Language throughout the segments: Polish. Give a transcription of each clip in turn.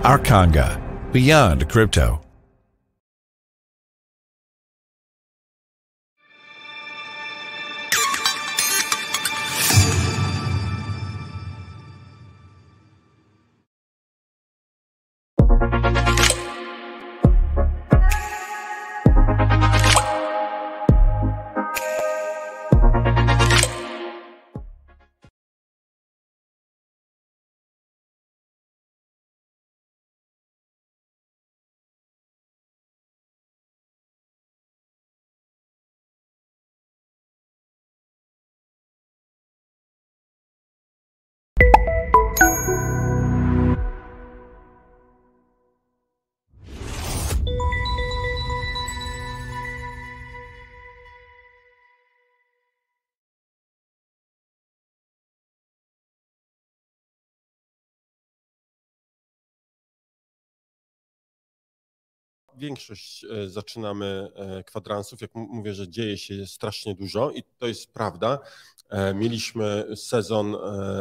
Arkanga, beyond crypto. Większość zaczynamy kwadransów, jak mówię, że dzieje się strasznie dużo i to jest prawda. Mieliśmy sezon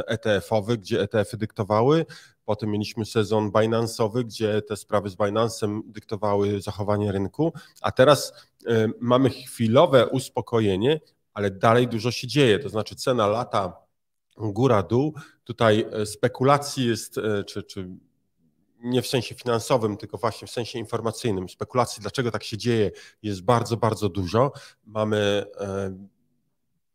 ETF-owy, gdzie ETF-y dyktowały, potem mieliśmy sezon Binance'owy, gdzie te sprawy z Binance'em dyktowały zachowanie rynku, a teraz mamy chwilowe uspokojenie, ale dalej dużo się dzieje, to znaczy cena lata góra-dół, tutaj spekulacji jest, czy nie w sensie finansowym, tylko właśnie w sensie informacyjnym. Spekulacji, dlaczego tak się dzieje, jest bardzo, bardzo dużo. Mamy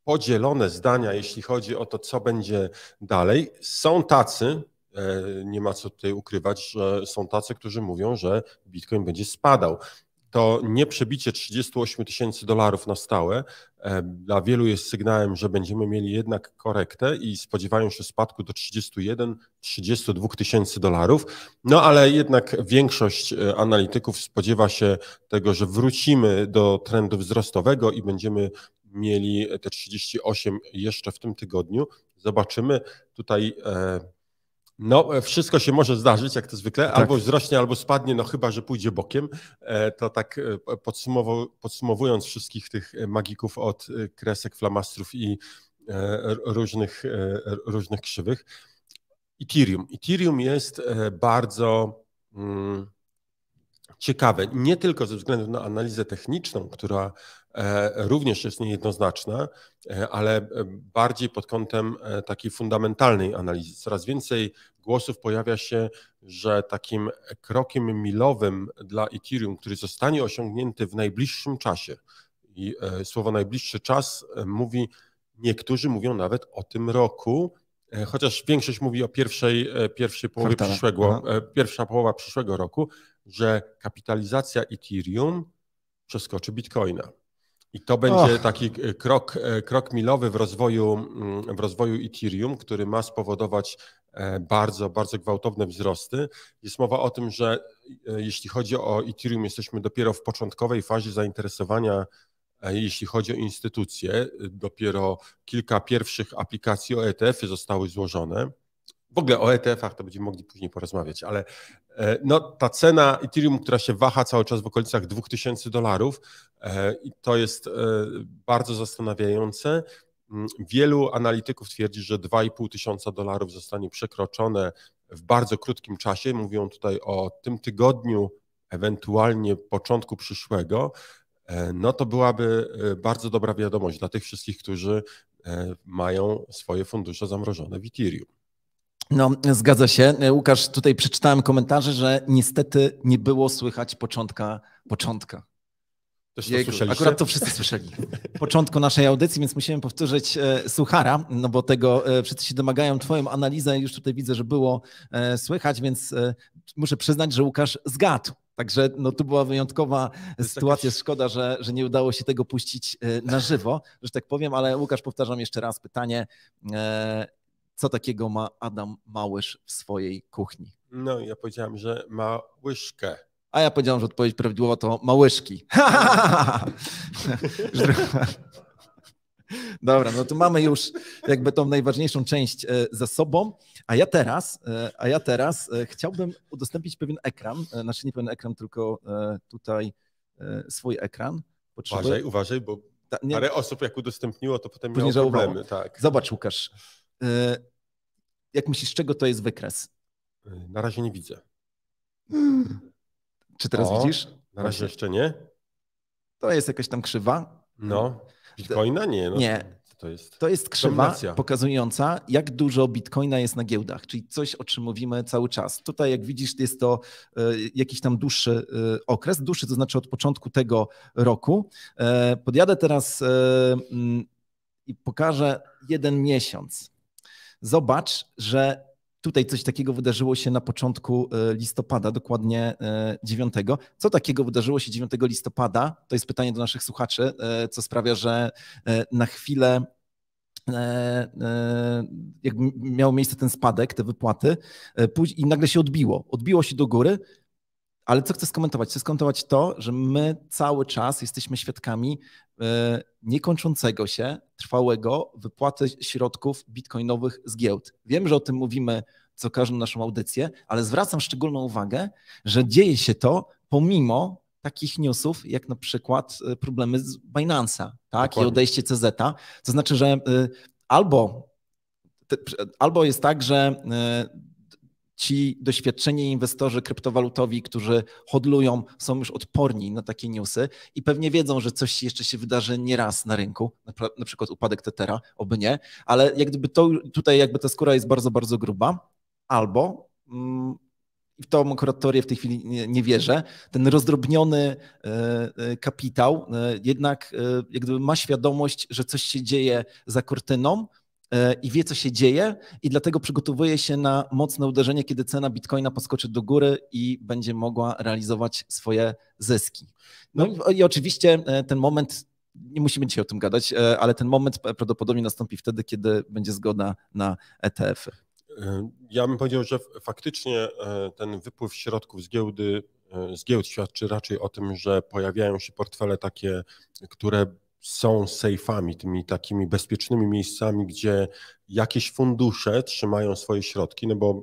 podzielone zdania, jeśli chodzi o to, co będzie dalej. Są tacy, nie ma co tutaj ukrywać, że są tacy, którzy mówią, że Bitcoin będzie spadał. To nie przebicie $38,000 na stałe dla wielu jest sygnałem, że będziemy mieli jednak korektę i spodziewają się spadku do $32,000. No ale jednak większość analityków spodziewa się tego, że wrócimy do trendu wzrostowego i będziemy mieli te 38 jeszcze w tym tygodniu. Zobaczymy tutaj. No, wszystko się może zdarzyć, jak to zwykle, tak. Albo wzrośnie, albo spadnie, no chyba, że pójdzie bokiem. To tak podsumowując wszystkich tych magików od kresek, flamastrów i różnych krzywych. Ethereum jest bardzo ciekawe, nie tylko ze względu na analizę techniczną, która również jest niejednoznaczna, ale bardziej pod kątem takiej fundamentalnej analizy. Coraz więcej głosów pojawia się, że takim krokiem milowym dla Ethereum, który zostanie osiągnięty w najbliższym czasie, i słowo najbliższy czas mówi, niektórzy mówią nawet o tym roku, chociaż większość mówi o pierwszej połowie pierwsza połowa przyszłego roku, że kapitalizacja Ethereum przeskoczy Bitcoina. I to będzie taki krok milowy w rozwoju Ethereum, który ma spowodować bardzo, bardzo gwałtowne wzrosty. Jest mowa o tym, że jeśli chodzi o Ethereum, jesteśmy dopiero w początkowej fazie zainteresowania, jeśli chodzi o instytucje. Dopiero kilka pierwszych aplikacji o ETF-y zostały złożone. W ogóle o ETF-ach to będziemy mogli później porozmawiać, ale no, ta cena Ethereum, która się waha cały czas w okolicach $2,000 i to jest bardzo zastanawiające. Wielu analityków twierdzi, że $2,500 zostanie przekroczone w bardzo krótkim czasie. Mówią tutaj o tym tygodniu, ewentualnie początku przyszłego. No to byłaby bardzo dobra wiadomość dla tych wszystkich, którzy mają swoje fundusze zamrożone w Ethereum. No, zgadza się. Łukasz, tutaj przeczytałem komentarze, że niestety nie było słychać początka. Też to słyszeliście? Akurat to wszyscy słyszeli. Początku naszej audycji, więc musimy powtórzyć suchara, no bo tego wszyscy się domagają. Twoją analizę już tutaj widzę, że było słychać, więc muszę przyznać, że Łukasz zgadł. Także no, tu była wyjątkowa sytuacja. Szkoda, że nie udało się tego puścić na żywo, że tak powiem, ale Łukasz, powtarzam jeszcze raz pytanie. Co takiego ma Adam Małysz w swojej kuchni? No, ja powiedziałem, że ma łyżkę. A ja powiedziałem, że odpowiedź prawidłowa to ma łyżki. Dobra, no to mamy już jakby tą najważniejszą część za sobą, a ja teraz chciałbym udostępnić pewien ekran, znaczy nie pewien ekran, tylko tutaj swój ekran. Uważaj, bo parę osób jak udostępniło, to potem miało problemy. Tak. Zobacz, Łukasz, jak myślisz, z czego to jest wykres? Na razie nie widzę. Czy teraz widzisz? Na razie jeszcze nie. To jest jakaś tam krzywa. No, Bitcoina? Nie. No, nie. To jest krzywa pokazująca, jak dużo Bitcoina jest na giełdach, czyli coś, o czym mówimy cały czas. Tutaj, jak widzisz, jest to jakiś tam dłuższy okres, dłuższy to znaczy od początku tego roku. Podjadę teraz i pokażę 1 miesiąc. Zobacz, że tutaj coś takiego wydarzyło się na początku listopada, dokładnie 9. Co takiego wydarzyło się 9 listopada? To jest pytanie do naszych słuchaczy, co sprawia, że na chwilę jakby miał miejsce ten spadek, te wypłaty i nagle się odbiło się do góry, ale co chcę skomentować? Chcę skomentować to, że my cały czas jesteśmy świadkami niekończącego się, trwałego wypłaty środków bitcoinowych z giełd. Wiem, że o tym mówimy co każdą naszą audycję, ale zwracam szczególną uwagę, że dzieje się to pomimo takich newsów, jak na przykład problemy z Binance'a, tak? I odejście CZ. To znaczy, że albo jest tak, że ci doświadczeni inwestorzy kryptowalutowi, którzy hodlują, są już odporni na takie newsy i pewnie wiedzą, że coś jeszcze się wydarzy nieraz na rynku, na przykład upadek Tethera, oby nie, ale jak gdyby tutaj jakby ta skóra jest bardzo, bardzo gruba, albo i w tą akurat teorię w tej chwili nie wierzę, ten rozdrobniony kapitał jednak jak gdyby ma świadomość, że coś się dzieje za kurtyną i wie, co się dzieje i dlatego przygotowuje się na mocne uderzenie, kiedy cena Bitcoina podskoczy do góry i będzie mogła realizować swoje zyski. No i oczywiście ten moment, nie musimy dzisiaj o tym gadać, ale ten moment prawdopodobnie nastąpi wtedy, kiedy będzie zgoda na ETF-y. Ja bym powiedział, że faktycznie ten wypływ środków z giełd świadczy raczej o tym, że pojawiają się portfele takie, które są sejfami, tymi takimi bezpiecznymi miejscami, gdzie jakieś fundusze trzymają swoje środki, no bo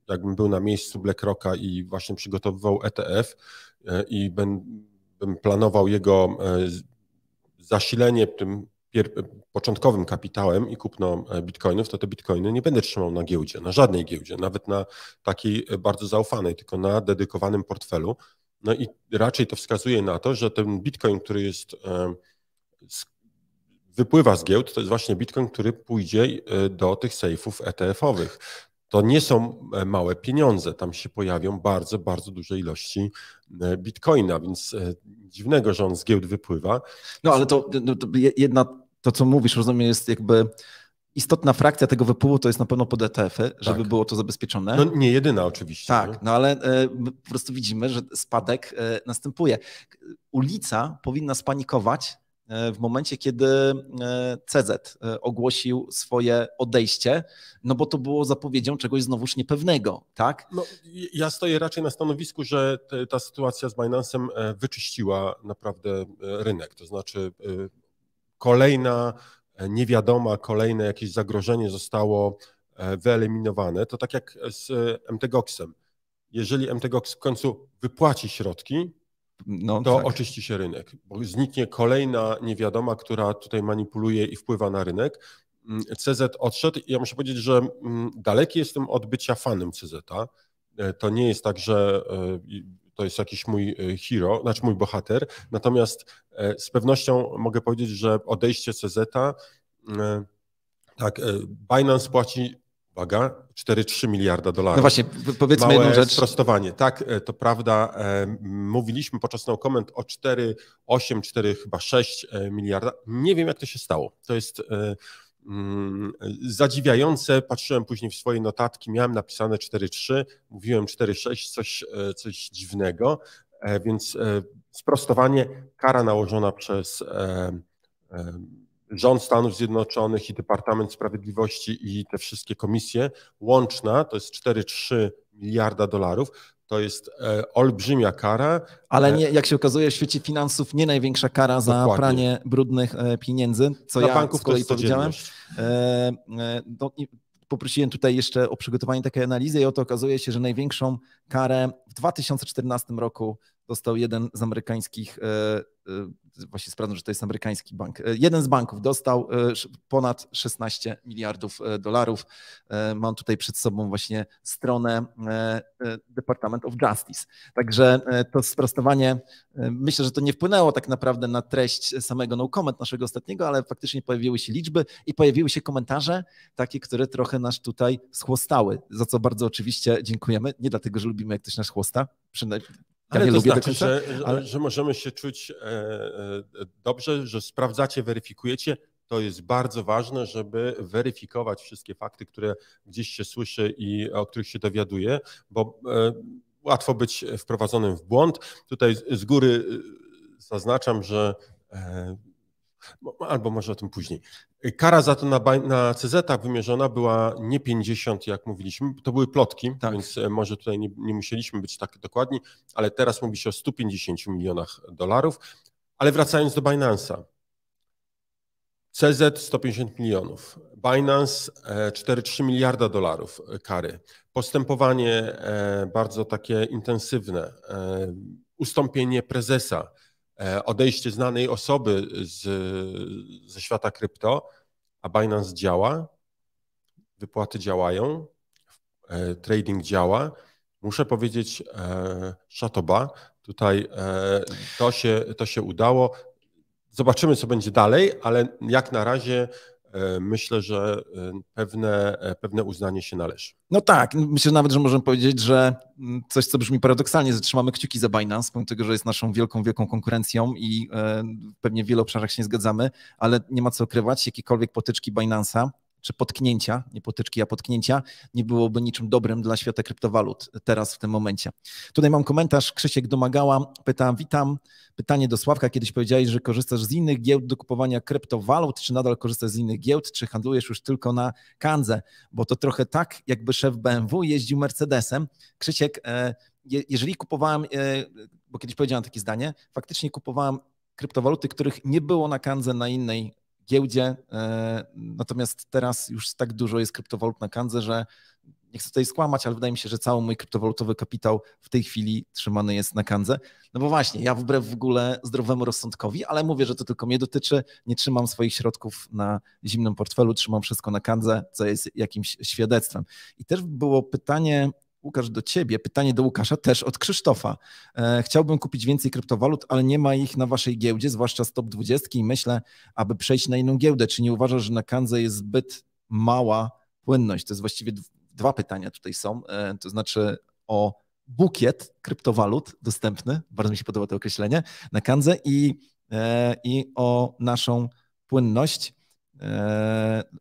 jakbym był na miejscu BlackRocka i właśnie przygotowywał ETF i bym planował jego zasilenie tym początkowym kapitałem i kupno bitcoinów, to te bitcoiny nie będę trzymał na giełdzie, na żadnej giełdzie, nawet na takiej bardzo zaufanej, tylko na dedykowanym portfelu. No i raczej to wskazuje na to, że ten bitcoin, który wypływa z giełd, to jest właśnie bitcoin, który pójdzie do tych sejfów ETF-owych. To nie są małe pieniądze, tam się pojawią bardzo, bardzo duże ilości bitcoina, więc dziwnego, że on z giełd wypływa. No ale to co mówisz, rozumiem, jest jakby istotna frakcja tego wypływu, to jest na pewno pod ETF-y, żeby było to zabezpieczone. No nie jedyna oczywiście. Tak, nie? No ale po prostu widzimy, że spadek następuje. Ulica powinna spanikować w momencie, kiedy CZ ogłosił swoje odejście, no bo to było zapowiedzią czegoś znowuż niepewnego, tak? No, ja stoję raczej na stanowisku, że ta sytuacja z Binance'em wyczyściła naprawdę rynek, to znaczy kolejna niewiadoma, kolejne jakieś zagrożenie zostało wyeliminowane. To tak jak z MTGOX-em. Jeżeli MTGOX w końcu wypłaci środki, to tak. Oczyści się rynek, bo zniknie kolejna niewiadoma, która tutaj manipuluje i wpływa na rynek. CZ odszedł i ja muszę powiedzieć, że daleki jestem od bycia fanem CZ-a. To nie jest tak, że to jest jakiś mój hero, znaczy mój bohater, natomiast z pewnością mogę powiedzieć, że odejście CZ-a, tak, Binance płaci, uwaga, 4,3 miliarda dolarów. No właśnie, powiedzmy Małe jedną rzecz. sprostowanie. Tak, to prawda. Mówiliśmy podczas no comment o 4,8, 4 chyba 6 miliarda. Nie wiem, jak to się stało. To jest zadziwiające. Patrzyłem później w swoje notatki, miałem napisane 4,3, mówiłem 4,6, coś dziwnego. Więc sprostowanie, kara nałożona przez rząd Stanów Zjednoczonych i Departament Sprawiedliwości i te wszystkie komisje, łączna to jest 4,3 miliarda dolarów. To jest olbrzymia kara. Ale nie, jak się okazuje, w świecie finansów nie największa kara za Dokładnie. pranie brudnych pieniędzy, co Dla ja banków z kolei powiedziałem. Poprosiłem tutaj jeszcze o przygotowanie takiej analizy i oto okazuje się, że największą karę w 2014 roku dostał jeden z amerykańskich, właśnie sprawdzam, że to jest amerykański bank, jeden z banków dostał ponad 16 miliardów dolarów. Mam tutaj przed sobą właśnie stronę Department of Justice. Także to sprostowanie, myślę, że to nie wpłynęło tak naprawdę na treść samego no comment naszego ostatniego, ale faktycznie pojawiły się liczby i pojawiły się komentarze takie, które trochę nas tutaj schłostały, za co bardzo oczywiście dziękujemy. Nie dlatego, że lubimy, jak ktoś nas chłosta, przynajmniej ale to znaczy, że możemy się czuć dobrze, że sprawdzacie, weryfikujecie. To jest bardzo ważne, żeby weryfikować wszystkie fakty, które gdzieś się słyszy i o których się dowiaduje, bo łatwo być wprowadzonym w błąd. Tutaj z góry zaznaczam, że albo może o tym później. Kara za to na CZ wymierzona była nie 50, jak mówiliśmy, to były plotki, tak. Więc może tutaj nie musieliśmy być tak dokładni, ale teraz mówi się o 150 milionach dolarów. Ale wracając do Binance'a. CZ 150 milionów, Binance 4,3 miliarda dolarów kary. Postępowanie bardzo takie intensywne, ustąpienie prezesa, odejście znanej osoby ze świata krypto, a Binance działa, wypłaty działają, trading działa. Muszę powiedzieć, szatoba, tutaj to się udało. Zobaczymy, co będzie dalej, ale jak na razie myślę, że pewne uznanie się należy. No tak, myślę nawet, że możemy powiedzieć, że coś, co brzmi paradoksalnie, że trzymamy kciuki za Binance, pomimo tego, że jest naszą wielką konkurencją i pewnie w wielu obszarach się nie zgadzamy, ale nie ma co ukrywać, jakiekolwiek potyczki Binance'a, czy potknięcia, nie potyczki, a potknięcia, nie byłoby niczym dobrym dla świata kryptowalut teraz w tym momencie. Tutaj mam komentarz, Krzysiek Domagała pyta, witam, pytanie do Sławka, kiedyś powiedziałeś, że korzystasz z innych giełd do kupowania kryptowalut, czy nadal korzystasz z innych giełd, czy handlujesz już tylko na Kandze, bo to trochę tak, jakby szef BMW jeździł Mercedesem. Krzysiek, jeżeli kupowałem, bo kiedyś powiedziałem takie zdanie, faktycznie kupowałem kryptowaluty, których nie było na Kandze na innej giełdzie, natomiast teraz już tak dużo jest kryptowalut na Kandze, że nie chcę tutaj skłamać, ale wydaje mi się, że cały mój kryptowalutowy kapitał w tej chwili trzymany jest na Kandze. No bo właśnie, ja wbrew w ogóle zdrowemu rozsądkowi, ale mówię, że to tylko mnie dotyczy, nie trzymam swoich środków na zimnym portfelu, trzymam wszystko na Kandze, co jest jakimś świadectwem. I też było pytanie, Łukasz, do ciebie, pytanie do Łukasza też od Krzysztofa. Chciałbym kupić więcej kryptowalut, ale nie ma ich na waszej giełdzie, zwłaszcza z top 20 i myślę, aby przejść na inną giełdę. Czy nie uważasz, że na Kandze jest zbyt mała płynność? To jest właściwie dwa pytania tutaj są, to znaczy o bukiet kryptowalut dostępny, bardzo mi się podoba to określenie, na Kandze i o naszą płynność.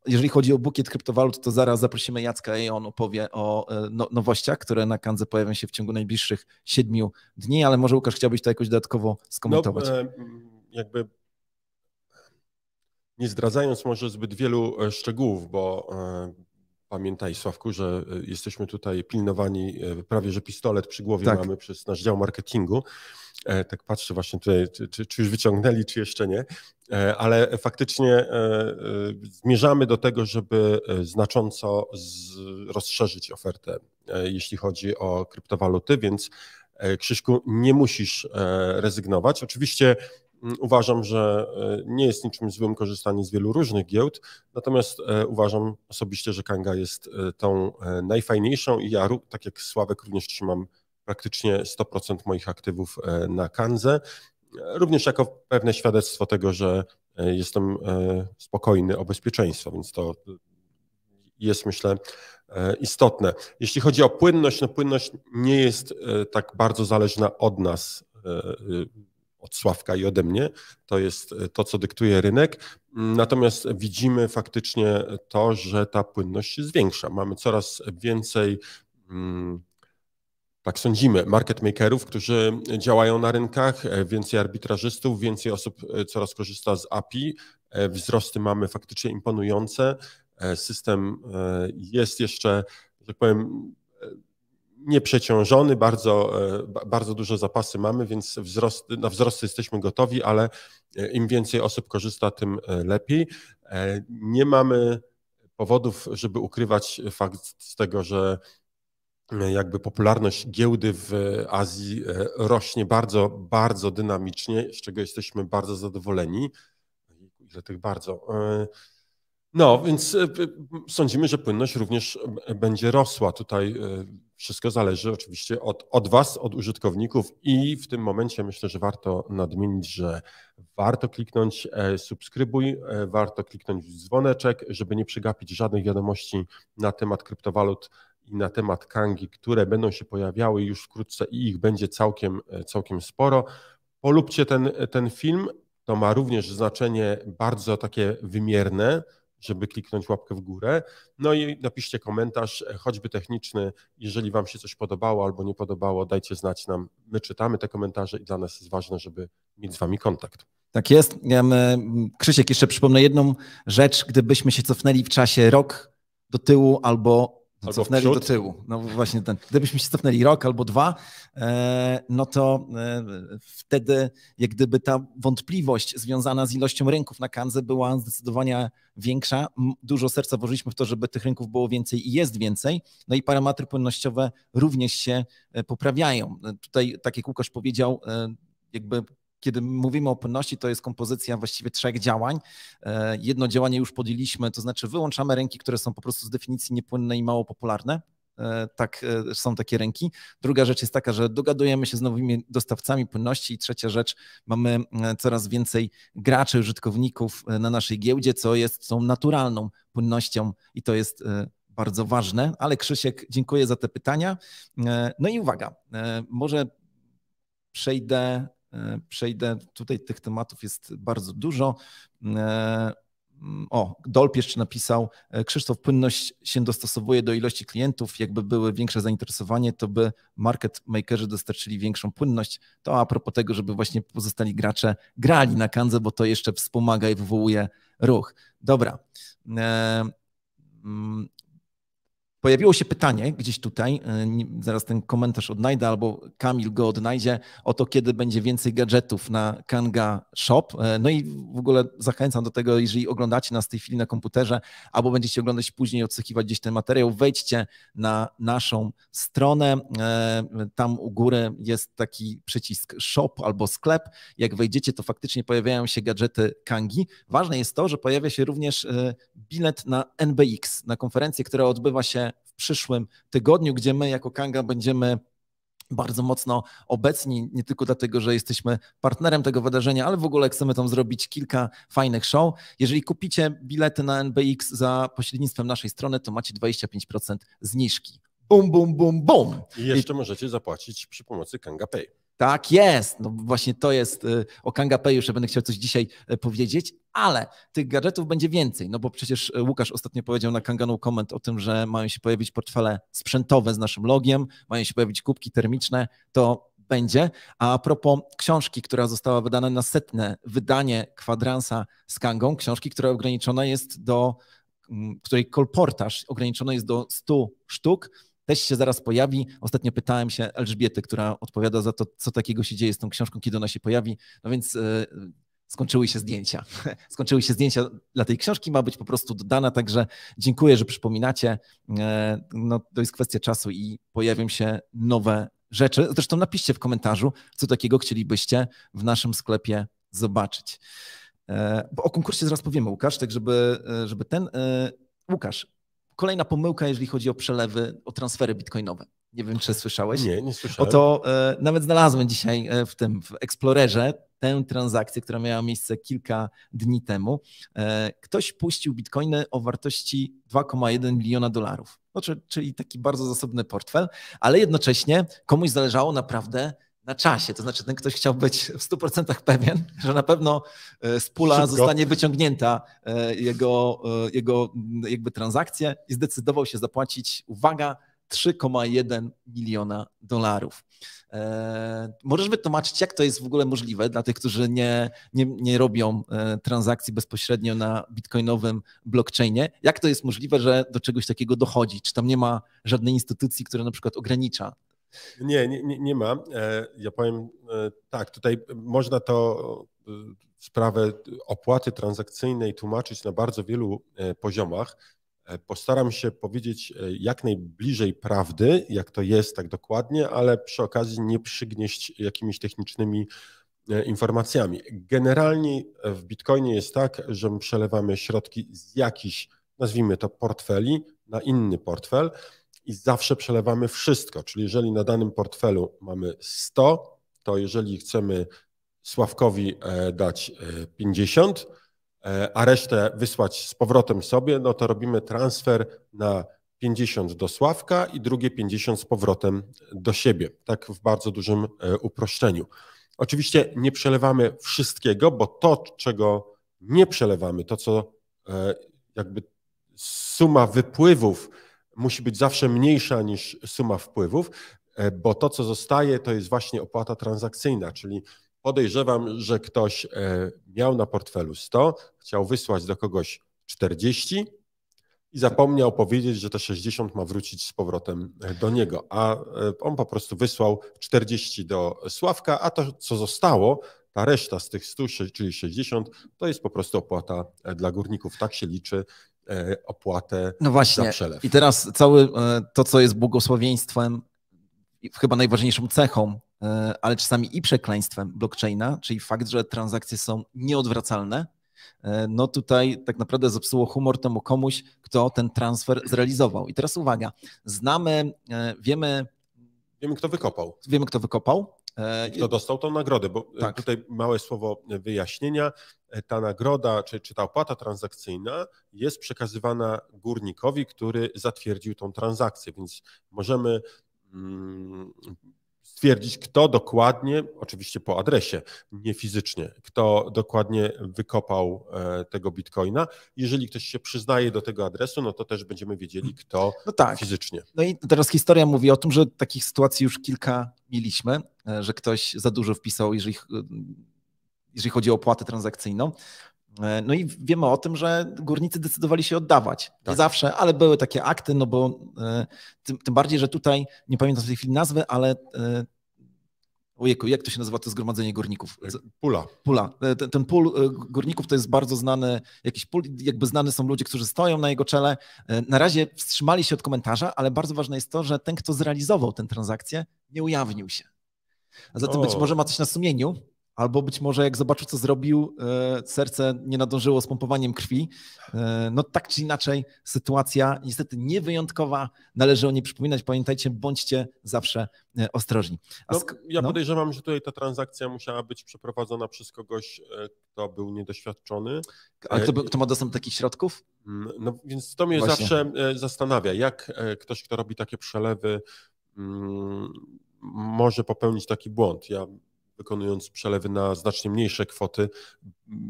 Jeżeli chodzi o bukiet kryptowalut, to zaraz zaprosimy Jacka i on opowie o nowościach, które na Kandze pojawią się w ciągu najbliższych 7 dni, ale może Łukasz chciałbyś to jakoś dodatkowo skomentować. Jakby nie zdradzając może zbyt wielu szczegółów, bo pamiętaj, Sławku, że jesteśmy tutaj pilnowani, prawie że pistolet przy głowie mamy przez nasz dział marketingu. Tak patrzę właśnie tutaj, czy już wyciągnęli, czy jeszcze nie, ale faktycznie zmierzamy do tego, żeby znacząco rozszerzyć ofertę, jeśli chodzi o kryptowaluty, więc Krzyśku, nie musisz rezygnować. Oczywiście uważam, że nie jest niczym złym korzystanie z wielu różnych giełd, natomiast uważam osobiście, że Kanga jest tą najfajniejszą i ja, tak jak Sławek, również trzymam praktycznie 100% moich aktywów na Kandze, również jako pewne świadectwo tego, że jestem spokojny o bezpieczeństwo, więc to jest, myślę, istotne. Jeśli chodzi o płynność, no płynność nie jest tak bardzo zależna od nas, od Sławka i ode mnie. To jest to, co dyktuje rynek. Natomiast widzimy faktycznie to, że ta płynność się zwiększa. Mamy coraz więcej, tak sądzimy, market makerów, którzy działają na rynkach, więcej arbitrażystów, więcej osób coraz korzysta z API. Wzrosty mamy faktycznie imponujące. System jest jeszcze, że tak powiem, nieprzeciążony, bardzo duże zapasy mamy, więc na wzrosty jesteśmy gotowi, ale im więcej osób korzysta, tym lepiej. Nie mamy powodów, żeby ukrywać fakt z tego, że jakby popularność giełdy w Azji rośnie bardzo, bardzo dynamicznie, z czego jesteśmy bardzo zadowoleni. Ile tych bardzo. No, więc sądzimy, że płynność również będzie rosła. Tutaj wszystko zależy oczywiście od Was, od użytkowników i w tym momencie myślę, że warto nadmienić, że warto kliknąć subskrybuj, warto kliknąć w dzwoneczek, żeby nie przegapić żadnych wiadomości na temat kryptowalut i na temat Kangi, które będą się pojawiały już wkrótce i ich będzie całkiem sporo. Polubcie ten film, to ma również znaczenie bardzo takie wymierne, żeby kliknąć łapkę w górę. No i napiszcie komentarz, choćby techniczny, jeżeli Wam się coś podobało albo nie podobało, dajcie znać nam. My czytamy te komentarze i dla nas jest ważne, żeby mieć z Wami kontakt. Tak jest. Krzysiek, jeszcze przypomnę jedną rzecz, gdybyśmy się cofnęli w czasie rok do tyłu albo cofnęli do tyłu. No właśnie gdybyśmy się cofnęli rok albo 2, no to wtedy jak gdyby ta wątpliwość związana z ilością rynków na Kandze była zdecydowanie większa. Dużo serca włożyliśmy w to, żeby tych rynków było więcej i jest więcej. No i parametry płynnościowe również się poprawiają. Tutaj, tak jak Łukasz powiedział, jakby kiedy mówimy o płynności, to jest kompozycja właściwie 3 działań. Jedno działanie już podjęliśmy, to znaczy wyłączamy rynki, które są po prostu z definicji niepłynne i mało popularne. Tak, są takie rynki. Druga rzecz jest taka, że dogadujemy się z nowymi dostawcami płynności i trzecia rzecz, mamy coraz więcej graczy, użytkowników na naszej giełdzie, co jest tą naturalną płynnością i to jest bardzo ważne. Ale Krzysiek, dziękuję za te pytania. No i uwaga, może przejdę, tutaj tych tematów jest bardzo dużo. Dolp jeszcze napisał, Krzysztof, płynność się dostosowuje do ilości klientów, jakby były większe zainteresowanie, to by market makerzy dostarczyli większą płynność. To a propos tego, żeby właśnie pozostali gracze grali na Kandze, bo to jeszcze wspomaga i wywołuje ruch. Dobra. Pojawiło się pytanie gdzieś tutaj, zaraz ten komentarz odnajdę albo Kamil go odnajdzie, o to, kiedy będzie więcej gadżetów na Kanga Shop. No i w ogóle zachęcam do tego, jeżeli oglądacie nas w tej chwili na komputerze albo będziecie oglądać później, odsłuchiwać gdzieś ten materiał, wejdźcie na naszą stronę. Tam u góry jest taki przycisk Shop albo sklep. Jak wejdziecie, to faktycznie pojawiają się gadżety Kangi. Ważne jest to, że pojawia się również bilet na NBX, na konferencję, która odbywa się w przyszłym tygodniu, gdzie my jako Kanga będziemy bardzo mocno obecni, nie tylko dlatego, że jesteśmy partnerem tego wydarzenia, ale w ogóle chcemy tam zrobić kilka fajnych show. Jeżeli kupicie bilety na NBX za pośrednictwem naszej strony, to macie 25% zniżki. Bum, bum, bum, bum. I jeszcze możecie zapłacić przy pomocy Kanga Pay. Tak jest, no właśnie to jest, o Kanga Pay już będę chciał coś dzisiaj powiedzieć, ale tych gadżetów będzie więcej, no bo przecież Łukasz ostatnio powiedział na Kanga No Comment o tym, że mają się pojawić portfele sprzętowe z naszym logiem, mają się pojawić kubki termiczne, to będzie. A propos książki, która została wydana na 100. wydanie kwadransa z Kangą, książki, która ograniczona jest której kolportaż ograniczony jest do 100 sztuk, też się zaraz pojawi. Ostatnio pytałem się Elżbiety, która odpowiada za to, co takiego się dzieje z tą książką, kiedy ona się pojawi. No więc skończyły się zdjęcia. Skończyły się zdjęcia dla tej książki, ma być po prostu dodana, także dziękuję, że przypominacie. No, to jest kwestia czasu i pojawią się nowe rzeczy. Zresztą napiszcie w komentarzu, co takiego chcielibyście w naszym sklepie zobaczyć. Bo o konkursie zaraz powiemy, Łukasz, tak żeby ten... Łukasz, kolejna pomyłka, jeżeli chodzi o przelewy, o transfery bitcoinowe. Nie wiem, czy słyszałeś? Nie słyszałem. Oto nawet znalazłem dzisiaj w Explorerze tę transakcję, która miała miejsce kilka dni temu. Ktoś puścił bitcoiny o wartości $2,1 miliona. No, czyli taki bardzo zasobny portfel, ale jednocześnie komuś zależało naprawdę na czasie. To znaczy ten ktoś chciał być w 100% pewien, że na pewno z pula zostanie wyciągnięta jego jakby transakcja i zdecydował się zapłacić, uwaga, $3,1 miliona. Możesz wytłumaczyć, jak to jest w ogóle możliwe dla tych, którzy nie robią transakcji bezpośrednio na bitcoinowym blockchainie? Jak to jest możliwe, że do czegoś takiego dochodzi? Czy tam nie ma żadnej instytucji, która na przykład ogranicza? Nie ma. Ja powiem tak, tutaj można to sprawę opłaty transakcyjnej tłumaczyć na bardzo wielu poziomach. Postaram się powiedzieć jak najbliżej prawdy, jak to jest tak dokładnie, ale przy okazji nie przygnieść jakimiś technicznymi informacjami. Generalnie w Bitcoinie jest tak, że my przelewamy środki z jakichś, nazwijmy to, portfeli na inny portfel i zawsze przelewamy wszystko, czyli jeżeli na danym portfelu mamy 100, to jeżeli chcemy Sławkowi dać 50, a resztę wysłać z powrotem sobie, no to robimy transfer na 50 do Sławka i drugie 50 z powrotem do siebie, tak w bardzo dużym uproszczeniu. Oczywiście nie przelewamy wszystkiego, bo to, czego nie przelewamy, to co jakby suma wypływów musi być zawsze mniejsza niż suma wpływów, bo to, co zostaje, to jest właśnie opłata transakcyjna, czyli podejrzewam, że ktoś miał na portfelu 100, chciał wysłać do kogoś 40 i zapomniał powiedzieć, że te 60 ma wrócić z powrotem do niego, a on po prostu wysłał 40 do Sławka, a to, co zostało, ta reszta z tych 100, czyli 60, to jest po prostu opłata dla górników. Tak się liczy opłatę za przelew. I teraz całe to, co jest błogosławieństwem, chyba najważniejszą cechą, ale czasami i przekleństwem blockchaina, czyli fakt, że transakcje są nieodwracalne, no tutaj tak naprawdę zepsuło humor temu komuś, kto ten transfer zrealizował. I teraz uwaga, wiemy kto wykopał. Wiemy, kto wykopał. Kto dostał tą nagrodę, bo tak. Tutaj małe słowo wyjaśnienia. Ta nagroda, czy ta opłata transakcyjna jest przekazywana górnikowi, który zatwierdził tą transakcję, więc możemy stwierdzić, kto dokładnie, oczywiście po adresie, nie fizycznie, kto dokładnie wykopał tego bitcoina. Jeżeli ktoś się przyznaje do tego adresu, no to też będziemy wiedzieli, kto fizycznie. No i teraz historia mówi o tym, że takich sytuacji już kilka mieliśmy, że ktoś za dużo wpisał, jeżeli chodzi o opłatę transakcyjną. No i wiemy o tym, że górnicy decydowali się oddawać. Nie zawsze, ale były takie akty, no bo tym bardziej, że tutaj, nie pamiętam w tej chwili nazwy, ale ojejku, jak to się nazywa to zgromadzenie górników? Pula. Ten pool górników to jest bardzo znany, jakiś pool, jakby znane są ludzie, którzy stoją na jego czele. Na razie wstrzymali się od komentarza, ale bardzo ważne jest to, że ten, kto zrealizował tę transakcję, nie ujawnił się. A zatem być może ma coś na sumieniu, albo być może jak zobaczył, co zrobił, serce nie nadążyło z pompowaniem krwi. No tak czy inaczej sytuacja niestety niewyjątkowa, należy o niej przypominać. Pamiętajcie, bądźcie zawsze ostrożni. Ja podejrzewam, że tutaj ta transakcja musiała być przeprowadzona przez kogoś, kto był niedoświadczony. A kto ma dostęp do takich środków? No więc to mnie zawsze zastanawia, jak ktoś, kto robi takie przelewy, może popełnić taki błąd. Ja wykonując przelewy na znacznie mniejsze kwoty,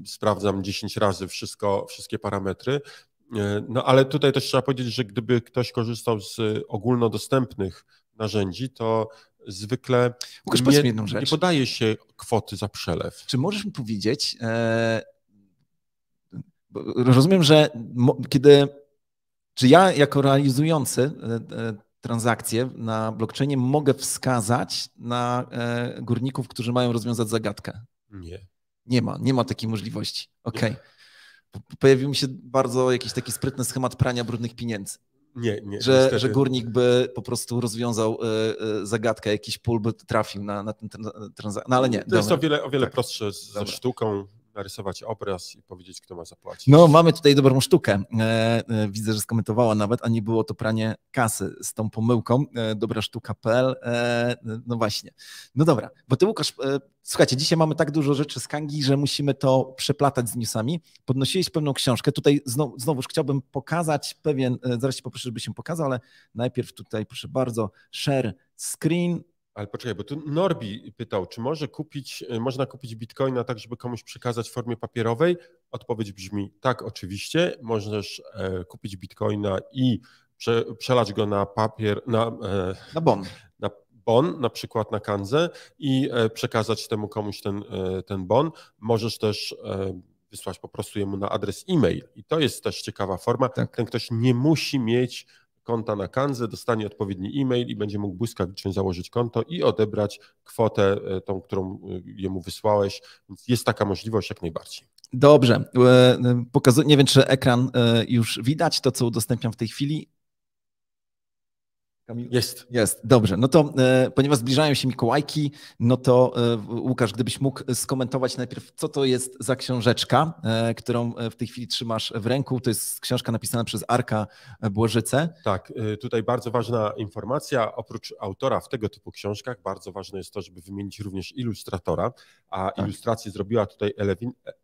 sprawdzam 10 razy wszystkie parametry. No ale tutaj też trzeba powiedzieć, że gdyby ktoś korzystał z ogólnodostępnych narzędzi, to zwykle nie podaje się kwoty za przelew. Czy możesz mi powiedzieć, rozumiem, że czy ja jako realizujący transakcje na blockchainie mogę wskazać na górników, którzy mają rozwiązać zagadkę? Nie. Nie ma takiej możliwości. Okej. Pojawił mi się bardzo jakiś taki sprytny schemat prania brudnych pieniędzy. Nie. Że górnik by po prostu rozwiązał zagadkę, jakiś pól by trafił na ten transakcję. No ale nie. To jest o wiele prostsze ze sztuką. Narysować obraz i powiedzieć, kto ma zapłacić. No, mamy tutaj dobrą sztukę. Widzę, że skomentowała nawet, a nie było to pranie kasy z tą pomyłką. Dobrasztuka.pl. No właśnie. No dobra, bo ty, Łukasz, słuchajcie, dzisiaj mamy tak dużo rzeczy z Kangi, że musimy to przeplatać z newsami. Podnosiłeś pewną książkę. Tutaj znowuż chciałbym pokazać zaraz cię poproszę, żebyś się pokazał, ale najpierw tutaj, proszę bardzo, share screen. Ale poczekaj, bo tu Norbi pytał, czy można kupić bitcoina tak, żeby komuś przekazać w formie papierowej? Odpowiedź brzmi tak, oczywiście. Możesz kupić bitcoina i przelać go na papier, na bon, na przykład na kanzę i przekazać temu komuś ten bon. Możesz też wysłać po prostu jemu na adres e-mail i to jest też ciekawa forma. Tak. Ten ktoś nie musi mieć konta na Kanzę, dostanie odpowiedni e-mail i będzie mógł błyskawicznie założyć konto i odebrać kwotę, tą, którą jemu wysłałeś. Więc jest taka możliwość jak najbardziej. Dobrze. Nie wiem, czy ekran już widać, to co udostępniam w tej chwili. Jest, dobrze. No to ponieważ zbliżają się Mikołajki, no to Łukasz, gdybyś mógł skomentować najpierw, co to jest za książeczka, którą w tej chwili trzymasz w ręku. To jest książka napisana przez Arka Błożycę. Tak, tutaj bardzo ważna informacja. Oprócz autora w tego typu książkach bardzo ważne jest to, żeby wymienić również ilustratora, a ilustrację zrobiła tutaj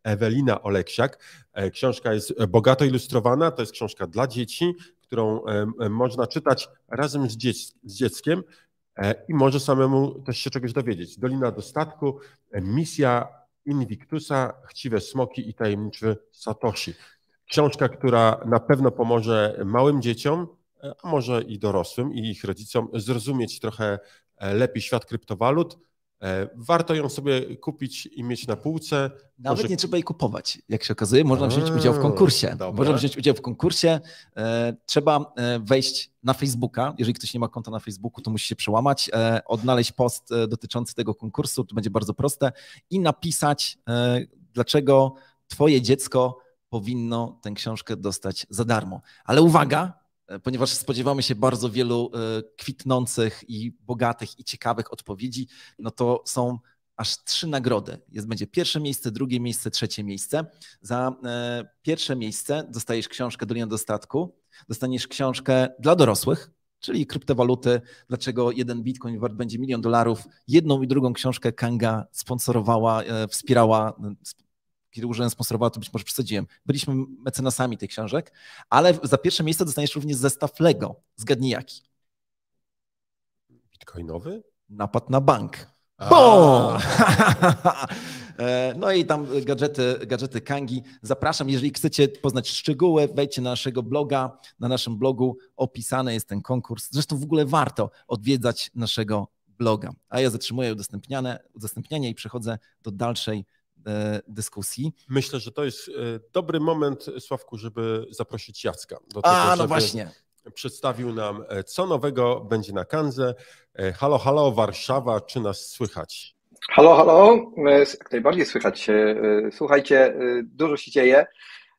Ewelina Oleksiak. Książka jest bogato ilustrowana, to jest książka dla dzieci, którą można czytać razem z dzieckiem i może samemu też się czegoś dowiedzieć. Dolina dostatku, misja Invictusa, chciwe smoki i tajemniczy Satoshi. Książka, która na pewno pomoże małym dzieciom, a może i dorosłym i ich rodzicom zrozumieć trochę lepiej świat kryptowalut. Warto ją sobie kupić i mieć na półce. Nawet nie trzeba jej kupować, jak się okazuje. Można wziąć udział w konkursie. Dobra. Można wziąć udział w konkursie. Trzeba wejść na Facebooka. Jeżeli ktoś nie ma konta na Facebooku, to musi się przełamać, odnaleźć post dotyczący tego konkursu, to będzie bardzo proste, i napisać, dlaczego twoje dziecko powinno tę książkę dostać za darmo. Ale uwaga, ponieważ spodziewamy się bardzo wielu kwitnących i bogatych i ciekawych odpowiedzi, no to są aż 3 nagrody. Będzie pierwsze miejsce, drugie miejsce, trzecie miejsce. Za pierwsze miejsce dostajesz książkę Dolina Dostatku, dostaniesz książkę dla dorosłych, czyli kryptowaluty, dlaczego jeden bitcoin wart będzie $1 milion. Jedną i drugą książkę Kanga sponsorowała, wspierała. Kiedy użyłem sponsorowała, to być może przesadziłem. Byliśmy mecenasami tych książek, ale za pierwsze miejsce dostaniesz również zestaw Lego. Zgadnij jaki? Bitcoinowy? Napad na bank. Boom! No i tam gadżety Kangi. Zapraszam, jeżeli chcecie poznać szczegóły, wejdźcie na naszego bloga. Na naszym blogu opisany jest ten konkurs. Zresztą w ogóle warto odwiedzać naszego bloga. A ja zatrzymuję udostępnianie i przechodzę do dalszej dyskusji. Myślę, że to jest dobry moment, Sławku, żeby zaprosić Jacka do tego, no żeby właśnie. przedstawił nam, co nowego będzie na Kandze. Halo, halo, Warszawa, czy nas słychać? Halo, halo, jak najbardziej słychać się. Słuchajcie, dużo się dzieje.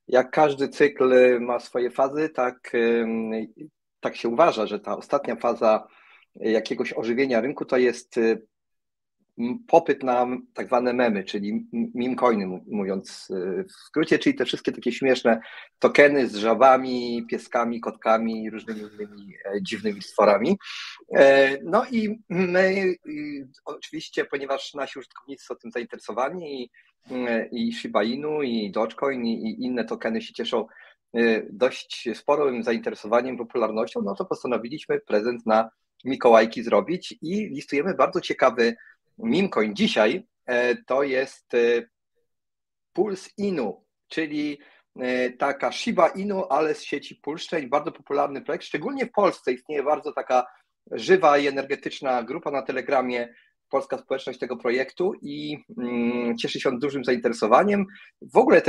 Jak każdy cykl ma swoje fazy, tak się uważa, że ta ostatnia faza jakiegoś ożywienia rynku to jest popyt na tak zwane memy, czyli meme coiny, mówiąc w skrócie, czyli te wszystkie takie śmieszne tokeny z żabami, pieskami, kotkami i różnymi innymi dziwnymi stworami. No i my oczywiście, ponieważ nasi użytkownicy są tym zainteresowani, i Shiba Inu, i Dogecoin, i inne tokeny się cieszą dość sporym zainteresowaniem, popularnością, no to postanowiliśmy prezent na Mikołajki zrobić i listujemy bardzo ciekawy meme coin. Dzisiaj to jest Puls Inu, czyli taka Shiba Inu, ale z sieci Pulszczeń, bardzo popularny projekt, szczególnie w Polsce istnieje bardzo taka żywa i energetyczna grupa na Telegramie, polska społeczność tego projektu, i cieszy się on dużym zainteresowaniem. W ogóle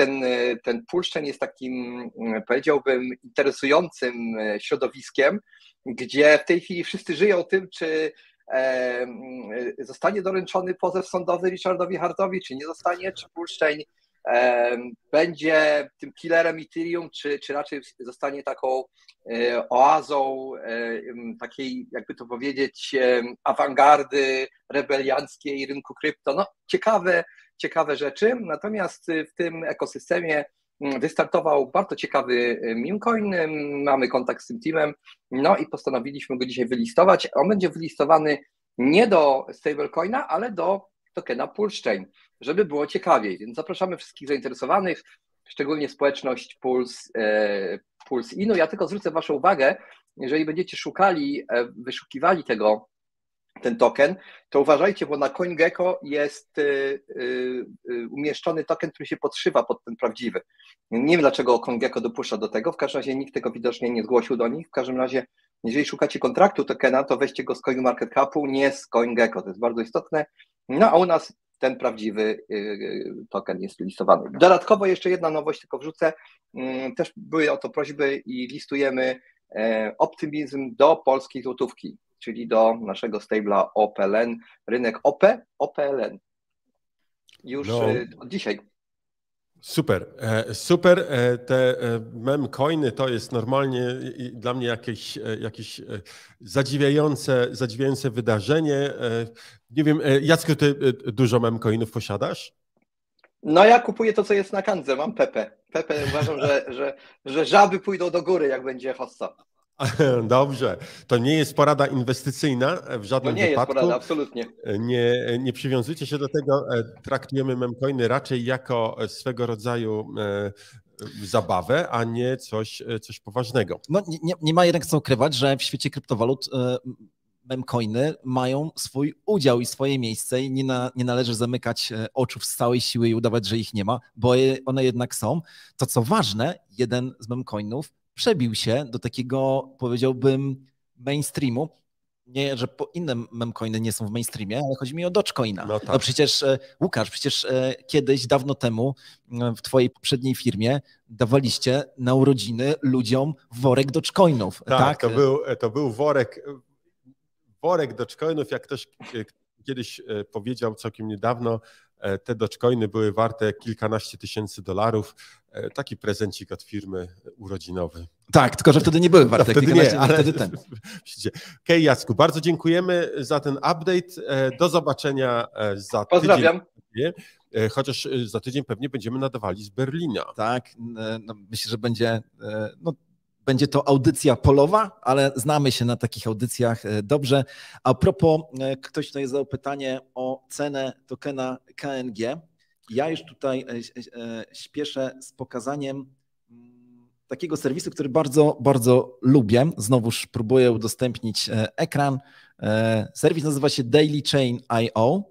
ten Pulszczeń jest takim, powiedziałbym, interesującym środowiskiem, gdzie w tej chwili wszyscy żyją tym, czy zostanie doręczony pozew sądowy Richardowi Hartowi, czy nie zostanie, czy Pulszczeń będzie tym killerem Ethereum, czy raczej zostanie taką oazą takiej, jakby to powiedzieć, awangardy rebelianckiej rynku krypto. No, ciekawe rzeczy. Natomiast w tym ekosystemie wystartował bardzo ciekawy meme coin. Mamy kontakt z tym teamem, no i postanowiliśmy go dzisiaj wylistować. On będzie wylistowany nie do stablecoina, ale do tokena Pulszczeń, żeby było ciekawiej. Więc zapraszamy wszystkich zainteresowanych, szczególnie społeczność Puls Inu. Ja tylko zwrócę Waszą uwagę, jeżeli będziecie wyszukiwali ten token, to uważajcie, bo na CoinGecko jest umieszczony token, który się podszywa pod ten prawdziwy. Nie wiem, dlaczego CoinGecko dopuszcza do tego, w każdym razie nikt tego widocznie nie zgłosił do nich. W każdym razie, jeżeli szukacie kontraktu tokena, to weźcie go z CoinMarketCapu, nie z CoinGecko, to jest bardzo istotne. No a u nas ten prawdziwy token jest listowany. Dodatkowo jeszcze jedna nowość, tylko wrzucę, też były o to prośby i listujemy optymizm do polskiej złotówki, czyli do naszego stabla OPLN, rynek OPLN. Już od dzisiaj. Super, super. Te memcoiny to jest normalnie dla mnie jakieś zadziwiające wydarzenie. Nie wiem, Jacku, ty dużo memcoinów posiadasz? No ja kupuję to, co jest na kandze, mam Pepe. Pepe uważam, że żaby pójdą do góry, jak będzie hossa. Dobrze, to nie jest porada inwestycyjna w żadnym To nie wypadku. jest porada, absolutnie. Nie przywiązujcie się do tego, traktujemy memcoiny raczej jako swego rodzaju zabawę, a nie coś poważnego. No, nie ma jednak co ukrywać, że w świecie kryptowalut memcoiny mają swój udział i swoje miejsce i nie należy zamykać oczu z całej siły i udawać, że ich nie ma, bo one jednak są. To co ważne, jeden z memcoinów przebił się do takiego, powiedziałbym, mainstreamu. Nie, że inne memcoiny nie są w mainstreamie, ale chodzi mi o Dogecoina. No tak. No przecież, Łukasz, kiedyś, dawno temu w twojej poprzedniej firmie dawaliście na urodziny ludziom worek Dogecoinów. Tak? To był worek Dogecoinów, jak ktoś kiedyś powiedział całkiem niedawno, te Dogecoiny były warte kilkanaście tysięcy dolarów. Taki prezencik od firmy urodzinowy. Tak, tylko że wtedy nie były warte kilkanaście, ale wtedy ten. Okej, Jacku, bardzo dziękujemy za ten update. Do zobaczenia za Pozdrawiam. tydzień. Chociaż za tydzień pewnie będziemy nadawali z Berlina. Tak, no myślę, że będzie to audycja polowa, ale znamy się na takich audycjach dobrze. A propos, ktoś tutaj zadał pytanie o cenę tokena KNG. Ja już tutaj śpieszę z pokazaniem takiego serwisu, który bardzo, bardzo lubię. Znowuż próbuję udostępnić ekran. Serwis nazywa się dailychain.io.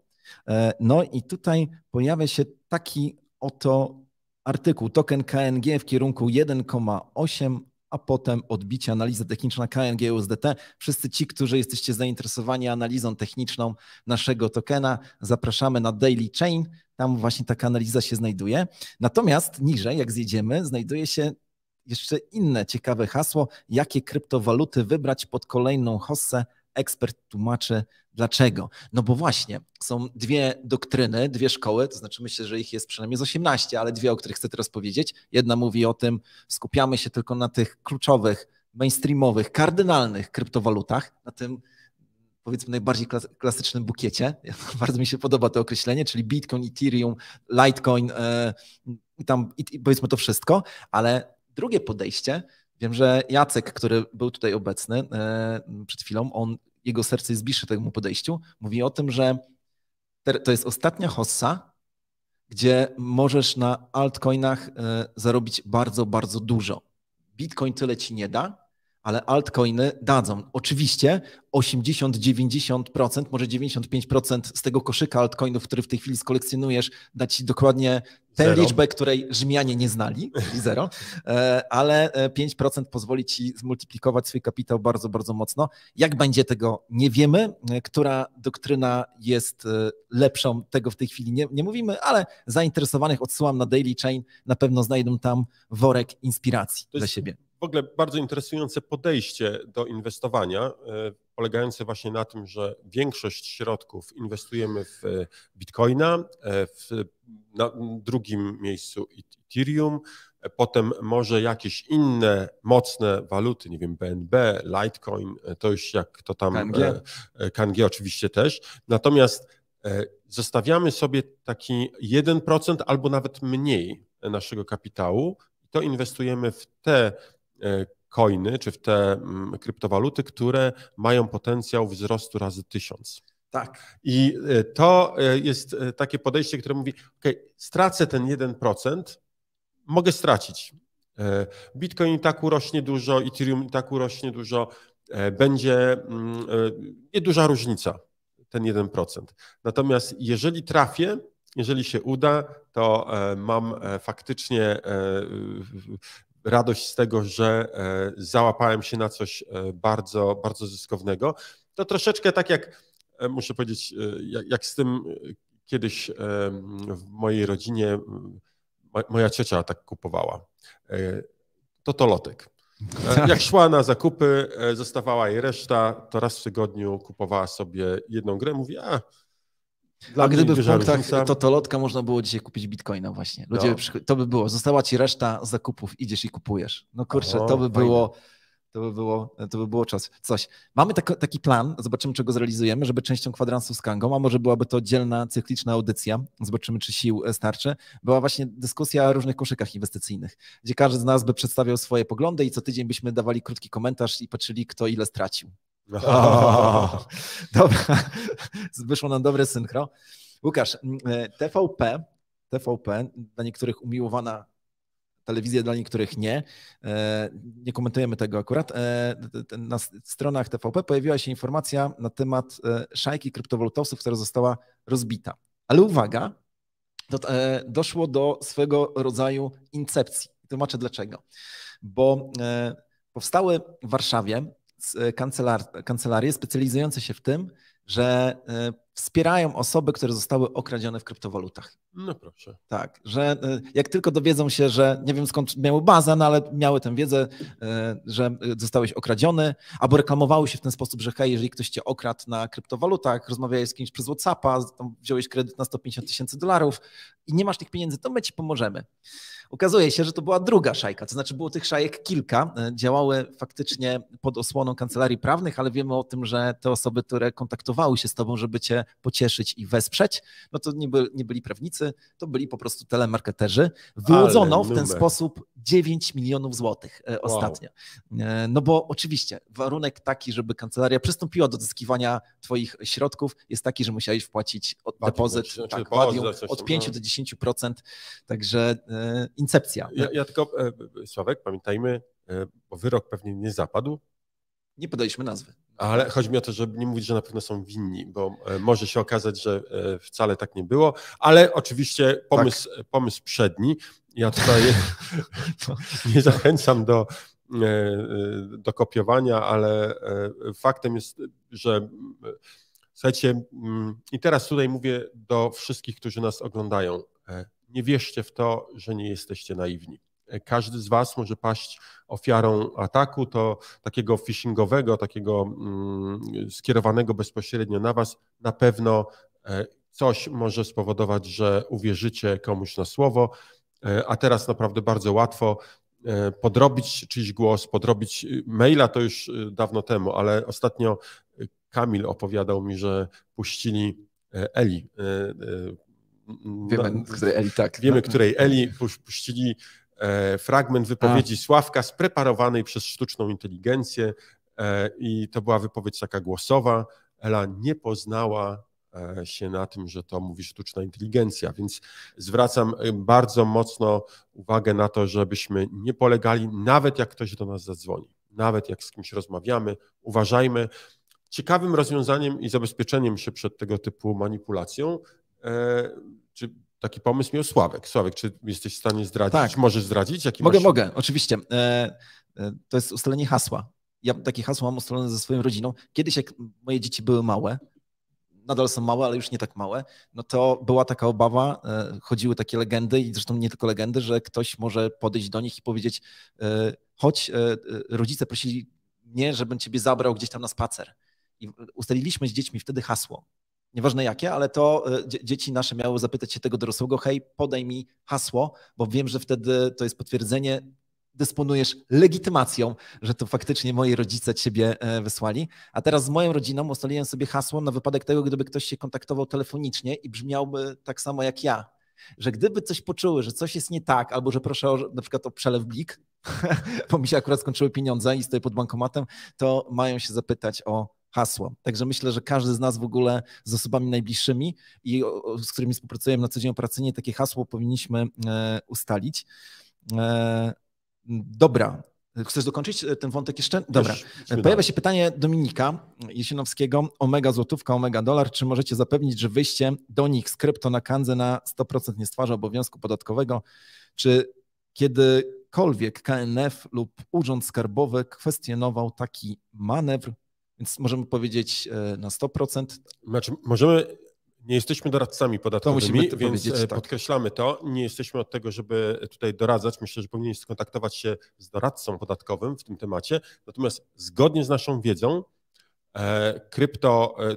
No i tutaj pojawia się taki oto artykuł, token KNG w kierunku 1,8, a potem odbicie, analiza techniczna KNG USDT. Wszyscy ci, którzy jesteście zainteresowani analizą techniczną naszego tokena, zapraszamy na Daily Chain. Tam właśnie taka analiza się znajduje. Natomiast niżej, jak zjedziemy, znajduje się jeszcze inne ciekawe hasło, jakie kryptowaluty wybrać pod kolejną hossę. Ekspert tłumaczy dlaczego. No bo właśnie są dwie doktryny, dwie szkoły, to znaczy myślę, że ich jest przynajmniej z 18, ale dwie, o których chcę teraz powiedzieć. Jedna mówi o tym, skupiamy się tylko na tych kluczowych, mainstreamowych, kardynalnych kryptowalutach, na tym powiedzmy najbardziej klasycznym bukiecie. Bardzo mi się podoba to określenie, czyli Bitcoin, Ethereum, Litecoin i powiedzmy to wszystko, ale drugie podejście, wiem, że Jacek, który był tutaj obecny przed chwilą, jego serce jest bliższe temu podejściu, mówi o tym, że to jest ostatnia hossa, gdzie możesz na altcoinach zarobić bardzo, bardzo dużo. Bitcoin tyle ci nie da, ale altcoiny dadzą. Oczywiście 80-90%, może 95% z tego koszyka altcoinów, który w tej chwili skolekcjonujesz, da ci dokładnie tę liczbę, której Rzymianie nie znali, czyli 0, ale 5% pozwoli ci zmultiplikować swój kapitał bardzo, bardzo mocno. Jak będzie, tego nie wiemy. Która doktryna jest lepszą, tego w tej chwili nie mówimy, ale zainteresowanych odsyłam na Daily Chain, na pewno znajdą tam worek inspiracji dla siebie. W ogóle bardzo interesujące podejście do inwestowania, polegające właśnie na tym, że większość środków inwestujemy w Bitcoina, na drugim miejscu Ethereum, potem może jakieś inne mocne waluty, nie wiem, BNB, Litecoin, to już jak to tam, KNG oczywiście też. Natomiast zostawiamy sobie taki 1% albo nawet mniej naszego kapitału i to inwestujemy w te coiny, czy w te kryptowaluty, które mają potencjał wzrostu razy 1000. Tak. I to jest takie podejście, które mówi, ok, stracę ten 1%, mogę stracić. Bitcoin i tak urośnie dużo, Ethereum i tak urośnie dużo, będzie nieduża różnica, ten 1%. Natomiast jeżeli trafię, jeżeli się uda, to mam faktycznie radość z tego, że załapałem się na coś bardzo, bardzo zyskownego. To troszeczkę tak jak, muszę powiedzieć, jak z tym kiedyś w mojej rodzinie moja ciocia tak kupowała. To lotek. Jak szła na zakupy, zostawała jej reszta, to raz w tygodniu kupowała sobie jedną grę, mówi, Dla A mnie gdyby w duża punktach różnica. Totolotka można było dzisiaj kupić bitcoina właśnie. Ludzie, to by było, została ci reszta zakupów, idziesz i kupujesz. No kurczę, to by było coś. Mamy taki plan, zobaczymy, czego zrealizujemy, żeby częścią kwadransu z Kangą, a może byłaby to dzielna, cykliczna audycja, zobaczymy, czy sił starczy, była właśnie dyskusja o różnych koszykach inwestycyjnych, gdzie każdy z nas by przedstawiał swoje poglądy i co tydzień byśmy dawali krótki komentarz i patrzyli, kto ile stracił. Dobra, wyszło nam dobre synchro. Łukasz, TVP, dla niektórych umiłowana telewizja, dla niektórych nie. Nie komentujemy tego akurat. Na stronach TVP pojawiła się informacja na temat szajki kryptowalutowców, która została rozbita. Ale uwaga, doszło do swego rodzaju incepcji. Tłumaczę dlaczego. Bo powstały w Warszawie kancelarie specjalizujące się w tym, że wspierają osoby, które zostały okradzione w kryptowalutach. No proszę. Tak, że jak tylko dowiedzą się, że nie wiem skąd miały bazę, no ale miały tę wiedzę, że zostałeś okradziony, albo reklamowały się w ten sposób, że hej, jeżeli ktoś cię okradł na kryptowalutach, rozmawiałeś z kimś przez WhatsAppa, wziąłeś kredyt na $150 i nie masz tych pieniędzy, to my ci pomożemy. Okazuje się, że to była druga szajka, to znaczy było tych szajek kilka, działały faktycznie pod osłoną kancelarii prawnych, ale wiemy o tym, że te osoby, które kontaktowały się z tobą, żeby cię pocieszyć i wesprzeć, no to nie byli prawnicy, to byli po prostu telemarketerzy. Wyłudzono w ten sposób 9 milionów złotych ostatnio. Wow. No bo oczywiście warunek taki, żeby kancelaria przystąpiła do zyskiwania twoich środków jest taki, że musiałeś wpłacić depozyt od 5 do 10%, także incepcja. Ja tylko, Sławek, pamiętajmy, bo wyrok pewnie nie zapadł. Nie podaliśmy nazwy. Ale chodzi mi o to, żeby nie mówić, że na pewno są winni, bo może się okazać, że wcale tak nie było, ale oczywiście pomysł przedni. Ja tutaj nie zachęcam do kopiowania, ale faktem jest, że słuchajcie, i teraz tutaj mówię do wszystkich, którzy nas oglądają, nie wierzcie w to, że nie jesteście naiwni. Każdy z was może paść ofiarą ataku, to takiego phishingowego, takiego skierowanego bezpośrednio na was. Na pewno coś może spowodować, że uwierzycie komuś na słowo, a teraz naprawdę bardzo łatwo podrobić czyjś głos, podrobić maila, to już dawno temu, ale ostatnio Kamil opowiadał mi, że puścili Eli. Wiemy, której Eli, tak. Wiemy, której Eli puścili fragment wypowiedzi Sławka spreparowanej przez sztuczną inteligencję i to była wypowiedź taka głosowa. Ela nie poznała się na tym, że to mówi sztuczna inteligencja, więc zwracam bardzo mocno uwagę na to, żebyśmy nie polegali, nawet jak ktoś do nas zadzwoni, nawet jak z kimś rozmawiamy, uważajmy. Ciekawym rozwiązaniem i zabezpieczeniem się przed tego typu manipulacją, czy taki pomysł miał Sławek. Sławek, czy jesteś w stanie zdradzić? Tak. Możesz zdradzić? Mogę, oczywiście. To jest ustalenie hasła. Ja takie hasło mam ustalone ze swoją rodziną. Kiedyś jak moje dzieci były małe, nadal są małe, ale już nie tak małe, no to była taka obawa, chodziły takie legendy i zresztą nie tylko legendy, że ktoś może podejść do nich i powiedzieć chodź, rodzice prosili mnie, żebym ciebie zabrał gdzieś tam na spacer. I ustaliliśmy z dziećmi wtedy hasło. Nieważne jakie, ale to dzieci nasze miały zapytać się tego dorosłego, hej, podaj mi hasło, bo wiem, że wtedy to jest potwierdzenie, dysponujesz legitymacją, że to faktycznie moi rodzice ciebie wysłali. A teraz z moją rodziną ustaliłem sobie hasło na wypadek tego, gdyby ktoś się kontaktował telefonicznie i brzmiałby tak samo jak ja. Że gdyby coś poczuły, że coś jest nie tak, albo że proszę na przykład o przelew Blik, bo mi się akurat skończyły pieniądze i stoję pod bankomatem, to mają się zapytać o hasło. Także myślę, że każdy z nas w ogóle z osobami najbliższymi i z którymi współpracujemy na co dzień operacyjnie, takie hasło powinniśmy ustalić. Dobra. Chcesz dokończyć ten wątek jeszcze? Dobra. Pojawia się pytanie Dominika Jesionowskiego, Omega złotówka, Omega dolar. Czy możecie zapewnić, że wyjście do nich z krypto na Kandze na 100% nie stwarza obowiązku podatkowego? Czy kiedykolwiek KNF lub Urząd Skarbowy kwestionował taki manewr? Więc możemy powiedzieć na 100%. Znaczy, nie jesteśmy doradcami podatkowymi, więc podkreślamy to. Nie jesteśmy od tego, żeby tutaj doradzać. Myślę, że powinien skontaktować się z doradcą podatkowym w tym temacie. Natomiast zgodnie z naszą wiedzą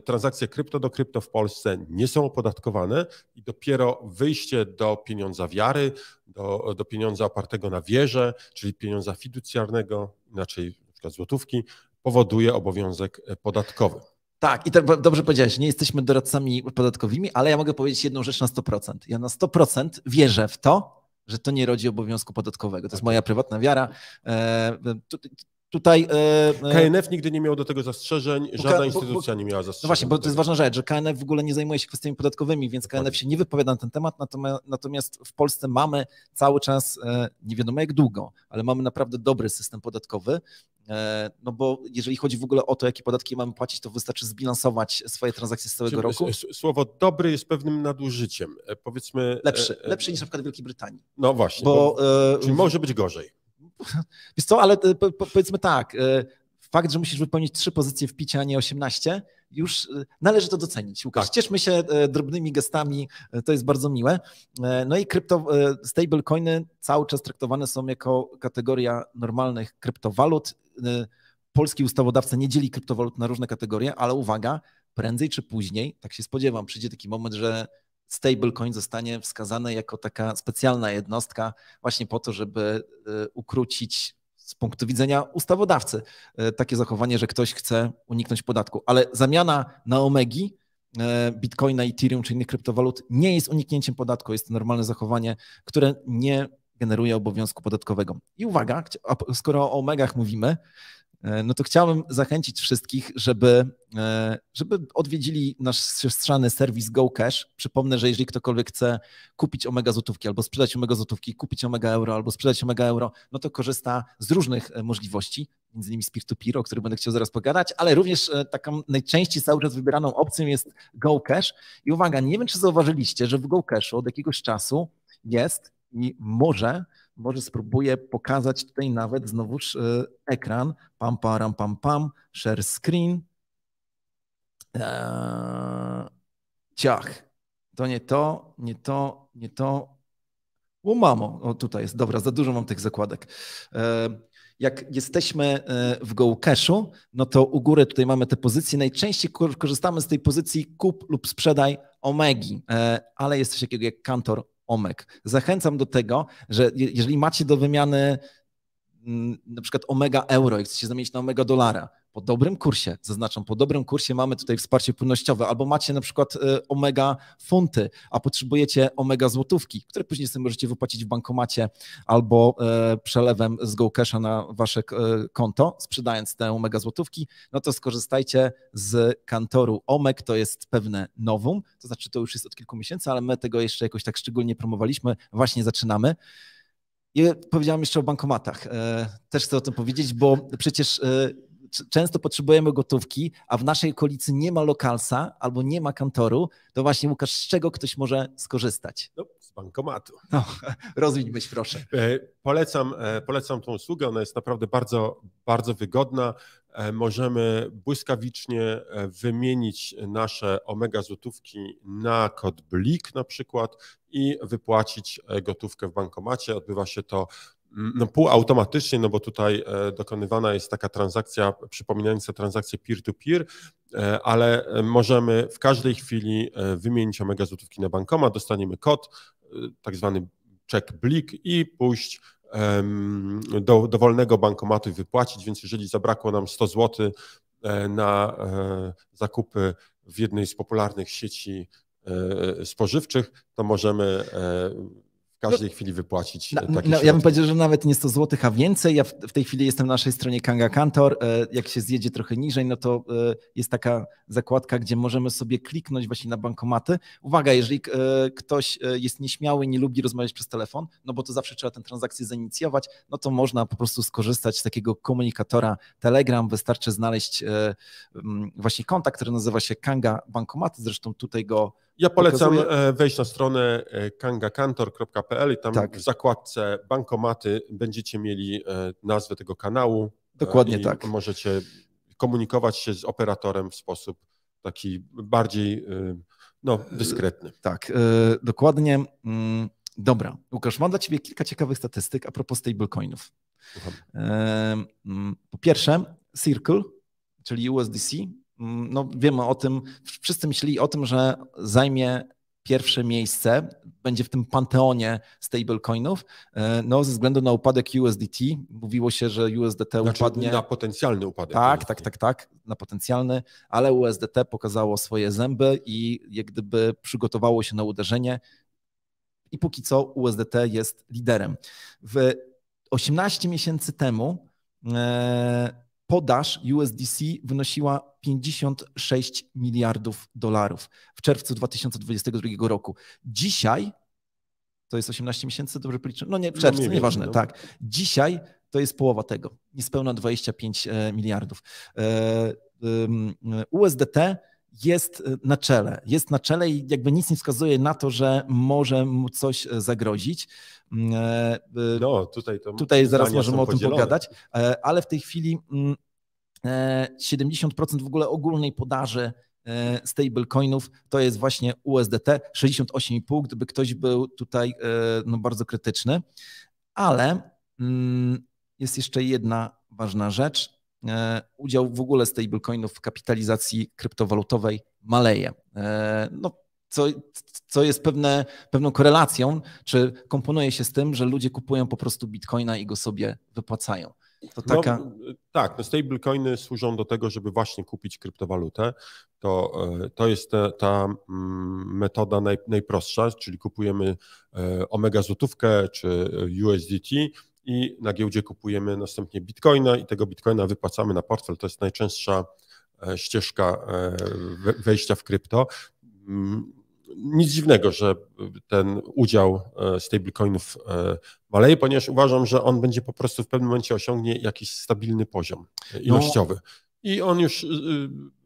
Transakcje krypto do krypto w Polsce nie są opodatkowane i dopiero wyjście do pieniądza wiary, do pieniądza opartego na wierze, czyli pieniądza fiducjarnego, inaczej na przykład złotówki, powoduje obowiązek podatkowy. Tak, i dobrze powiedziałeś, nie jesteśmy doradcami podatkowymi, ale ja mogę powiedzieć jedną rzecz na 100%. Ja na 100% wierzę w to, że to nie rodzi obowiązku podatkowego. To jest moja prywatna wiara. Tutaj KNF nigdy nie miał do tego zastrzeżeń, żadna instytucja nie miała zastrzeżeń. No właśnie, bo to jest ważna rzecz, że KNF w ogóle nie zajmuje się kwestiami podatkowymi, więc KNF się nie wypowiada na ten temat, natomiast w Polsce mamy cały czas, nie wiadomo jak długo, ale mamy naprawdę dobry system podatkowy, no bo jeżeli chodzi w ogóle o to, jakie podatki mamy płacić, to wystarczy zbilansować swoje transakcje z całego roku. Słowo dobry jest pewnym nadużyciem. Powiedzmy... Lepszy niż na przykład w Wielkiej Brytanii. No właśnie, czyli może być gorzej. Wiesz co, ale powiedzmy tak, fakt, że musisz wypełnić 3 pozycje w picie, a nie 18, już należy to docenić. Łukasz, tak. Cieszmy się drobnymi gestami, to jest bardzo miłe. No i stablecoiny cały czas traktowane są jako kategoria normalnych kryptowalut. Polski ustawodawca nie dzieli kryptowalut na różne kategorie, ale uwaga, prędzej czy później, tak się spodziewam, przyjdzie taki moment, że stablecoin zostanie wskazany jako taka specjalna jednostka właśnie po to, żeby ukrócić z punktu widzenia ustawodawcy takie zachowanie, że ktoś chce uniknąć podatku. Ale zamiana na omegi, bitcoina, ethereum czy innych kryptowalut nie jest uniknięciem podatku, jest to normalne zachowanie, które nie generuje obowiązku podatkowego. I uwaga, skoro o omegach mówimy, no to chciałbym zachęcić wszystkich, żeby odwiedzili nasz siostrzany serwis GoCash. Przypomnę, że jeżeli ktokolwiek chce kupić omega złotówki albo sprzedać omega złotówki, kupić omega euro albo sprzedać omega euro, no to korzysta z różnych możliwości, między innymi z peer-to-peer, o których będę chciał zaraz pogadać, ale również taką najczęściej cały czas wybieraną opcją jest GoCash. I uwaga, nie wiem, czy zauważyliście, że w GoCashu od jakiegoś czasu jest i może spróbuję pokazać tutaj nawet znowuż ekran. Pam, share screen. Ciach. To nie to. O mamo, o tutaj jest, dobra, za dużo mam tych zakładek. Jak jesteśmy w GoCashu, no to u góry tutaj mamy te pozycje. Najczęściej korzystamy z tej pozycji kup lub sprzedaj omegi, ale jest coś takiego jak kantor omeg. Zachęcam do tego, że jeżeli macie do wymiany na przykład omega euro i chcecie zamienić na omega dolara, po dobrym kursie, zaznaczam, po dobrym kursie mamy tutaj wsparcie płynnościowe, albo macie na przykład omega funty, a potrzebujecie omega złotówki, które później sobie możecie wypłacić w bankomacie albo przelewem z GoCasha na wasze konto, sprzedając te omega złotówki, no to skorzystajcie z kantoru omeg, to jest pewne nowum, to znaczy to już jest od kilku miesięcy, ale my tego jeszcze jakoś tak szczególnie promowaliśmy, właśnie zaczynamy. I powiedziałem jeszcze o bankomatach. Też chcę o tym powiedzieć, bo przecież często potrzebujemy gotówki, a w naszej okolicy nie ma lokalsa albo nie ma kantoru, to właśnie Łukasz, z czego ktoś może skorzystać? No, z bankomatu. No, rozwiń myśl, proszę. Polecam tą usługę, ona jest naprawdę bardzo, bardzo wygodna. Możemy błyskawicznie wymienić nasze omega złotówki na kod BLIK na przykład i wypłacić gotówkę w bankomacie. Odbywa się to półautomatycznie, no bo tutaj dokonywana jest taka transakcja przypominająca transakcję peer-to-peer, ale możemy w każdej chwili wymienić omega złotówki na bankomat, dostaniemy kod, tak zwany czek BLIK i pójść do dowolnego bankomatu i wypłacić, więc jeżeli zabrakło nam 100 zł na zakupy w jednej z popularnych sieci spożywczych, to możemy w każdej chwili wypłacić takie ja bym powiedział, że nawet nie 100 zł, a więcej. Ja w tej chwili jestem na naszej stronie Kanga Kantor. Jak się zjedzie trochę niżej, no to jest taka zakładka, gdzie możemy sobie kliknąć właśnie na bankomaty. Uwaga, jeżeli ktoś jest nieśmiały i nie lubi rozmawiać przez telefon, no bo to zawsze trzeba tę transakcję zainicjować, no to można po prostu skorzystać z takiego komunikatora Telegram. Wystarczy znaleźć właśnie kontakt, który nazywa się Kanga Bankomaty. Zresztą tutaj go ja polecam wejść na stronę kangakantor.pl i tam w zakładce bankomaty będziecie mieli nazwę tego kanału. Dokładnie tak. Możecie komunikować się z operatorem w sposób taki bardziej dyskretny. Tak, dokładnie. Dobra, Łukasz, mam dla Ciebie kilka ciekawych statystyk a propos stablecoinów. Po pierwsze, Circle, czyli USDC, no wiemy o tym, wszyscy myśleli o tym, że zajmie pierwsze miejsce, będzie w tym panteonie stablecoinów, no ze względu na upadek USDT. Mówiło się, że USDT upadnie. Na potencjalny upadek. Tak, na potencjalny, ale USDT pokazało swoje zęby i jak gdyby przygotowało się na uderzenie i póki co USDT jest liderem. W 18 miesięcy temu podaż USDC wynosiła $56 miliardów w czerwcu 2022 roku. Dzisiaj, to jest 18 miesięcy, dobrze policzę? No nie, w czerwcu, nieważne, tak. Dzisiaj to jest połowa tego, niespełna 25 miliardów. USDT jest na czele i jakby nic nie wskazuje na to, że może mu coś zagrozić. No, tutaj zaraz możemy o tym pogadać, ale w tej chwili 70% w ogóle ogólnej podaży stablecoinów to jest właśnie USDT, 68,5, gdyby ktoś był tutaj no, bardzo krytyczny, ale jest jeszcze jedna ważna rzecz. Udział w ogóle stablecoinów w kapitalizacji kryptowalutowej maleje. No, co jest pewną korelacją, czy komponuje się z tym, że ludzie kupują po prostu bitcoina i go sobie wypłacają. To taka... no stablecoiny służą do tego, żeby właśnie kupić kryptowalutę. To jest ta metoda najprostsza, czyli kupujemy omega złotówkę czy USDT i na giełdzie kupujemy następnie bitcoina i tego bitcoina wypłacamy na portfel. To jest najczęstsza ścieżka wejścia w krypto. Nic dziwnego, że ten udział stablecoinów maleje, ponieważ uważam, że on będzie po prostu w pewnym momencie osiągnie jakiś stabilny poziom ilościowy i on już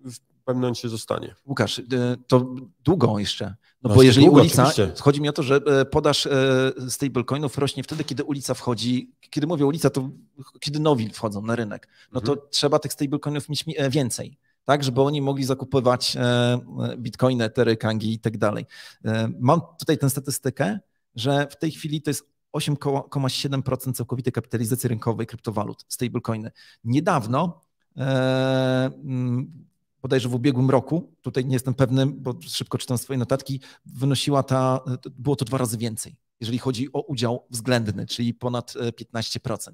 w pewnym momencie zostanie. Łukasz, to długo jeszcze, bo jeżeli długo, ulica, oczywiście. chodzi mi o to, że podaż stablecoinów rośnie wtedy, kiedy ulica wchodzi, kiedy mówię ulica, to kiedy nowi wchodzą na rynek, no to trzeba tych stablecoinów mieć więcej. Tak, żeby oni mogli zakupywać bitcoiny, etery, kangi i tak dalej. Mam tutaj tę statystykę, że w tej chwili to jest 8,7% całkowitej kapitalizacji rynkowej kryptowalut, stablecoiny. Niedawno, bodajże w ubiegłym roku, tutaj nie jestem pewny, bo szybko czytam swoje notatki, było to 2 razy więcej, jeżeli chodzi o udział względny, czyli ponad 15%.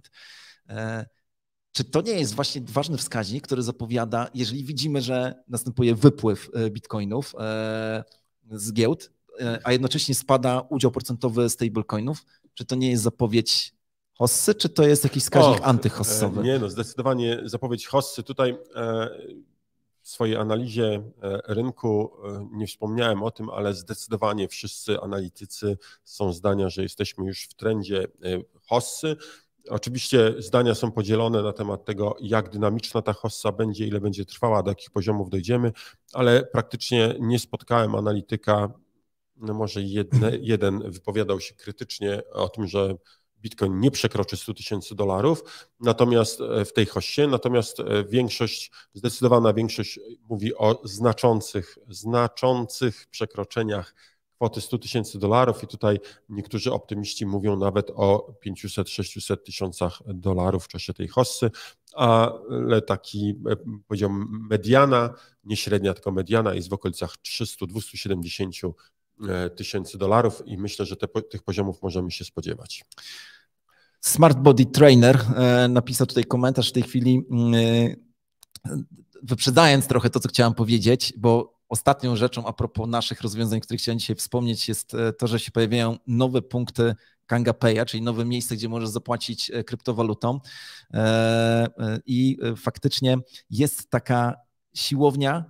Czy to nie jest właśnie ważny wskaźnik, który zapowiada, jeżeli widzimy, że następuje wypływ bitcoinów z giełd, a jednocześnie spada udział procentowy stablecoinów, czy to nie jest zapowiedź hossy, czy to jest jakiś wskaźnik antyhossowy? Nie, no zdecydowanie zapowiedź hossy. Tutaj w swojej analizie rynku nie wspomniałem o tym, ale zdecydowanie wszyscy analitycy są zdania, że jesteśmy już w trendzie hossy. Oczywiście zdania są podzielone na temat tego, jak dynamiczna ta hossa będzie, ile będzie trwała, do jakich poziomów dojdziemy, ale praktycznie nie spotkałem analityka, no może jeden wypowiadał się krytycznie o tym, że Bitcoin nie przekroczy $100,000, natomiast w tej hossie, natomiast zdecydowana większość mówi o znaczących przekroczeniach kwoty $100,000 i tutaj niektórzy optymiści mówią nawet o $500-600 tysiącach w czasie tej hossy, ale taki, powiedziałbym, mediana, nie średnia, tylko mediana jest w okolicach $300-270 tysięcy i myślę, że tych poziomów możemy się spodziewać. Smart Body Trainer napisał tutaj komentarz w tej chwili, wyprzedzając trochę to, co chciałem powiedzieć, bo ostatnią rzeczą a propos naszych rozwiązań, o których chciałem dzisiaj wspomnieć, jest to, że się pojawiają nowe punkty KangaPaya, czyli nowe miejsce, gdzie możesz zapłacić kryptowalutą i faktycznie jest taka siłownia,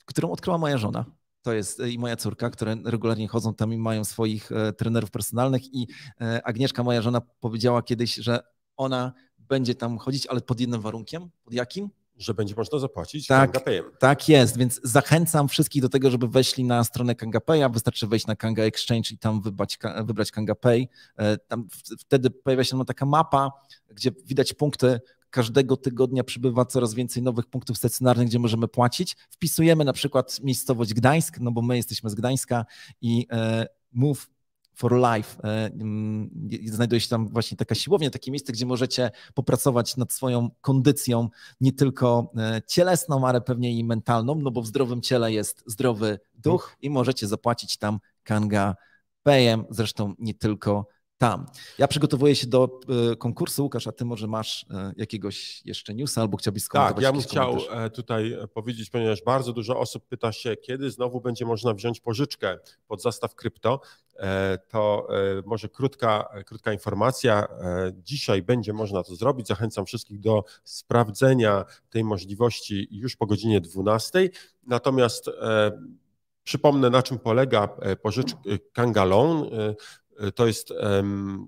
którą odkryła moja żona. To jest i moja córka, które regularnie chodzą tam i mają swoich trenerów personalnych i Agnieszka, moja żona, powiedziała kiedyś, że ona będzie tam chodzić, ale pod jednym warunkiem. Pod jakim? Że będzie można zapłacić KangaPayem. Tak jest, więc zachęcam wszystkich do tego, żeby weszli na stronę KangaPaya. Wystarczy wejść na Kanga Exchange i tam wybrać KangaPay. Tam wtedy pojawia się taka mapa, gdzie widać punkty. Każdego tygodnia przybywa coraz więcej nowych punktów stacjonarnych, gdzie możemy płacić. Wpisujemy na przykład miejscowość Gdańsk, no bo my jesteśmy z Gdańska i Move for Life. Znajduje się tam właśnie taka siłownia, takie miejsce, gdzie możecie popracować nad swoją kondycją, nie tylko cielesną, ale pewnie i mentalną, no bo w zdrowym ciele jest zdrowy duch i możecie zapłacić tam Kanga Payem, zresztą nie tylko tam. Ja przygotowuję się do konkursu. Łukasz, a ty może masz jakiegoś jeszcze newsa albo chciałbyś skomentować? Tak, ja bym chciał tutaj powiedzieć, ponieważ bardzo dużo osób pyta się, kiedy znowu będzie można wziąć pożyczkę pod zastaw krypto, to może krótka informacja. Dzisiaj będzie można to zrobić. Zachęcam wszystkich do sprawdzenia tej możliwości już po godzinie 12. Natomiast przypomnę, na czym polega pożyczka Kanga Loan. To jest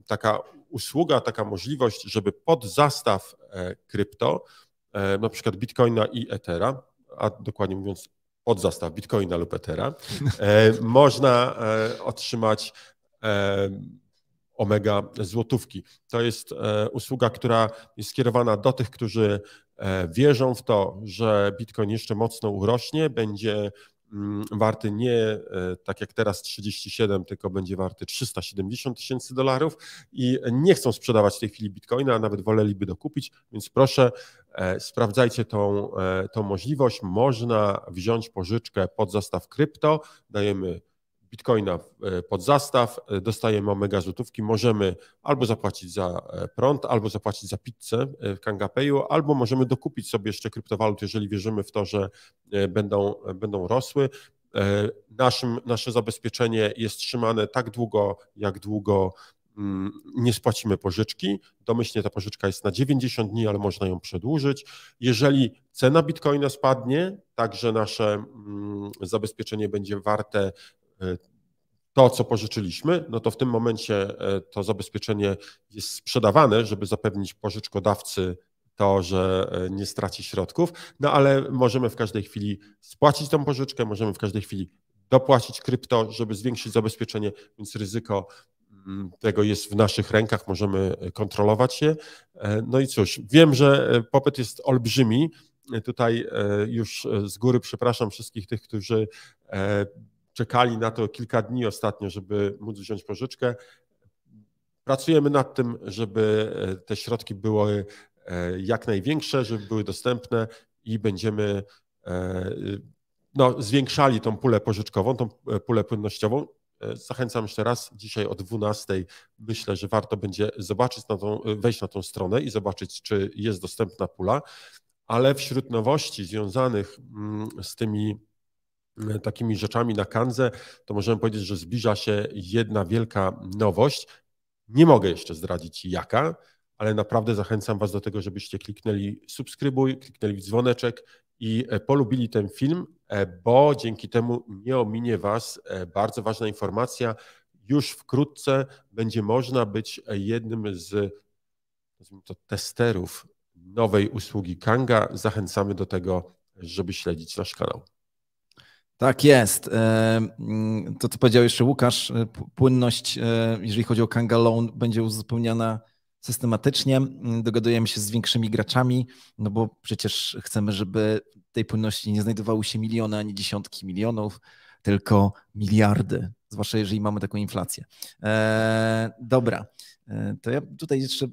taka usługa, taka możliwość, żeby pod zastaw krypto, na przykład Bitcoina i Ethera, a dokładnie mówiąc pod zastaw Bitcoina lub Ethera, można otrzymać Omega złotówki. To jest usługa, która jest skierowana do tych, którzy wierzą w to, że Bitcoin jeszcze mocno urośnie, będzie warty nie tak jak teraz 37, tylko będzie warty $370,000 i nie chcą sprzedawać w tej chwili Bitcoina, a nawet woleliby dokupić, więc proszę sprawdzajcie tą możliwość. Można wziąć pożyczkę pod zastaw krypto, dajemy Bitcoina pod zastaw, dostajemy Omega złotówki, możemy albo zapłacić za prąd, albo zapłacić za pizzę w Kanga Payu, albo możemy dokupić sobie jeszcze kryptowalut, jeżeli wierzymy w to, że będą rosły. Nasze zabezpieczenie jest trzymane tak długo, jak długo nie spłacimy pożyczki. Domyślnie ta pożyczka jest na 90 dni, ale można ją przedłużyć. Jeżeli cena Bitcoina spadnie, także nasze zabezpieczenie będzie warte to, co pożyczyliśmy, no to w tym momencie to zabezpieczenie jest sprzedawane, żeby zapewnić pożyczkodawcy to, że nie straci środków, no ale możemy w każdej chwili spłacić tą pożyczkę, możemy w każdej chwili dopłacić krypto, żeby zwiększyć zabezpieczenie, więc ryzyko tego jest w naszych rękach, możemy kontrolować je. No i cóż, wiem, że popyt jest olbrzymi. Tutaj już z góry przepraszam wszystkich tych, którzy czekali na to kilka dni ostatnio, żeby móc wziąć pożyczkę. Pracujemy nad tym, żeby te środki były jak największe, żeby były dostępne i będziemy zwiększali tą pulę pożyczkową, tą pulę płynnościową. Zachęcam jeszcze raz, dzisiaj o 12:00 myślę, że warto będzie wejść na tą stronę i zobaczyć, czy jest dostępna pula, ale wśród nowości związanych z tymi takimi rzeczami na Kandze, to możemy powiedzieć, że zbliża się jedna wielka nowość. Nie mogę jeszcze zdradzić jaka, ale naprawdę zachęcam Was do tego, żebyście kliknęli subskrybuj, kliknęli w dzwoneczek i polubili ten film, bo dzięki temu nie ominie Was bardzo ważna informacja. Już wkrótce będzie można być jednym z, nazwijmy to, testerów nowej usługi Kanga. Zachęcamy do tego, żeby śledzić nasz kanał. Tak jest. To, co powiedział jeszcze Łukasz, płynność, jeżeli chodzi o Kanga Loan, będzie uzupełniana systematycznie. Dogadujemy się z większymi graczami, no bo przecież chcemy, żeby tej płynności nie znajdowały się miliony ani dziesiątki milionów, tylko miliardy, zwłaszcza jeżeli mamy taką inflację. Dobra. To ja tutaj jeszcze,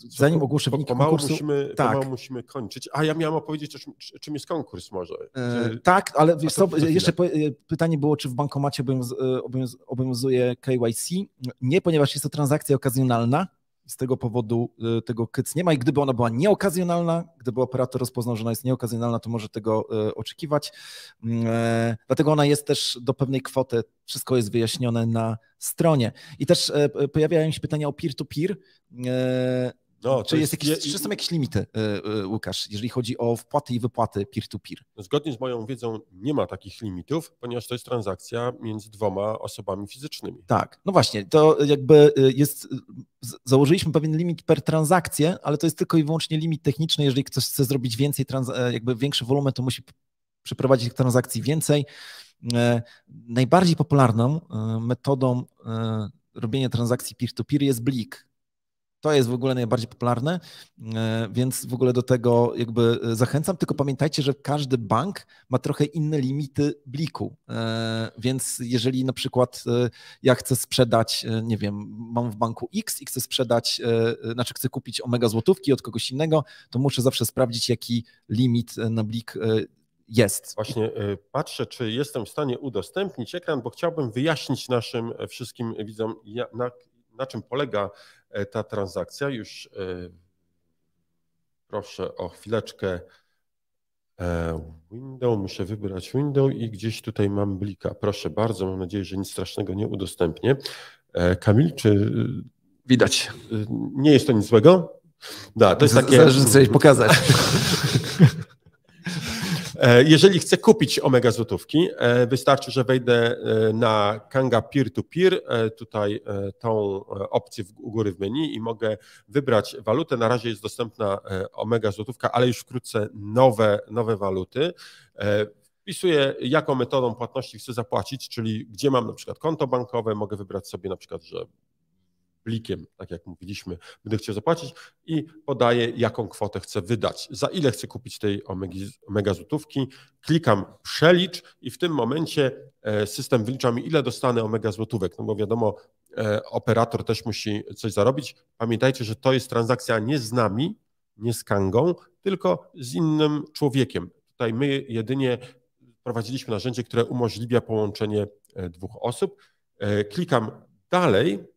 zanim ogłoszę wyniki konkursu... Pomału musimy kończyć. A ja miałem opowiedzieć, czym jest konkurs może. Tak, ale wiesz co, jeszcze pytanie było, czy w bankomacie obowiązuje KYC. Nie, ponieważ jest to transakcja okazjonalna. Z tego powodu tego KYC nie ma i gdyby ona była nieokazjonalna, gdyby operator rozpoznał, że ona jest nieokazjonalna, to może tego oczekiwać. Dlatego ona jest też do pewnej kwoty, wszystko jest wyjaśnione na stronie. I też pojawiają się pytania o peer-to-peer. Czy są jakieś limity, Łukasz, jeżeli chodzi o wpłaty i wypłaty peer-to-peer? Zgodnie z moją wiedzą nie ma takich limitów, ponieważ to jest transakcja między dwoma osobami fizycznymi. Tak, no właśnie, to jakby jest, założyliśmy pewien limit per transakcję, ale to jest tylko i wyłącznie limit techniczny. Jeżeli ktoś chce zrobić więcej, jakby większy wolumen, to musi przeprowadzić tych transakcji więcej. Najbardziej popularną metodą robienia transakcji peer-to-peer jest Blik. To jest w ogóle najbardziej popularne, więc w ogóle do tego jakby zachęcam, tylko pamiętajcie, że każdy bank ma trochę inne limity bliku, więc jeżeli na przykład ja chcę sprzedać, nie wiem, mam w banku X i chcę sprzedać, znaczy chcę kupić omega złotówki od kogoś innego, to muszę zawsze sprawdzić, jaki limit na blik jest. Właśnie patrzę, czy jestem w stanie udostępnić ekran, bo chciałbym wyjaśnić naszym wszystkim widzom, na czym polega ta transakcja. Już proszę o chwileczkę. Window, muszę wybrać Window i gdzieś tutaj mam blika. Proszę bardzo, mam nadzieję, że nic strasznego nie udostępnię. Kamil, czy Widać. Nie jest to nic złego? Da, to jest takie... Zależy, co chcesz pokazać. Jeżeli chcę kupić omega złotówki, wystarczy, że wejdę na Kanga Peer-to-Peer, tutaj tą opcję u góry w menu i mogę wybrać walutę. Na razie jest dostępna omega złotówka, ale już wkrótce nowe waluty. Wpisuję, jaką metodą płatności chcę zapłacić, czyli gdzie mam na przykład konto bankowe, mogę wybrać sobie na przykład, że blikiem, tak jak mówiliśmy, będę chciał zapłacić i podaję, jaką kwotę chcę wydać, za ile chcę kupić tej omega złotówki. Klikam przelicz i w tym momencie system wylicza mi, ile dostanę omega złotówek, no bo wiadomo, operator też musi coś zarobić. Pamiętajcie, że to jest transakcja nie z nami, nie z Kangą, tylko z innym człowiekiem. Tutaj my jedynie prowadziliśmy narzędzie, które umożliwia połączenie dwóch osób. Klikam dalej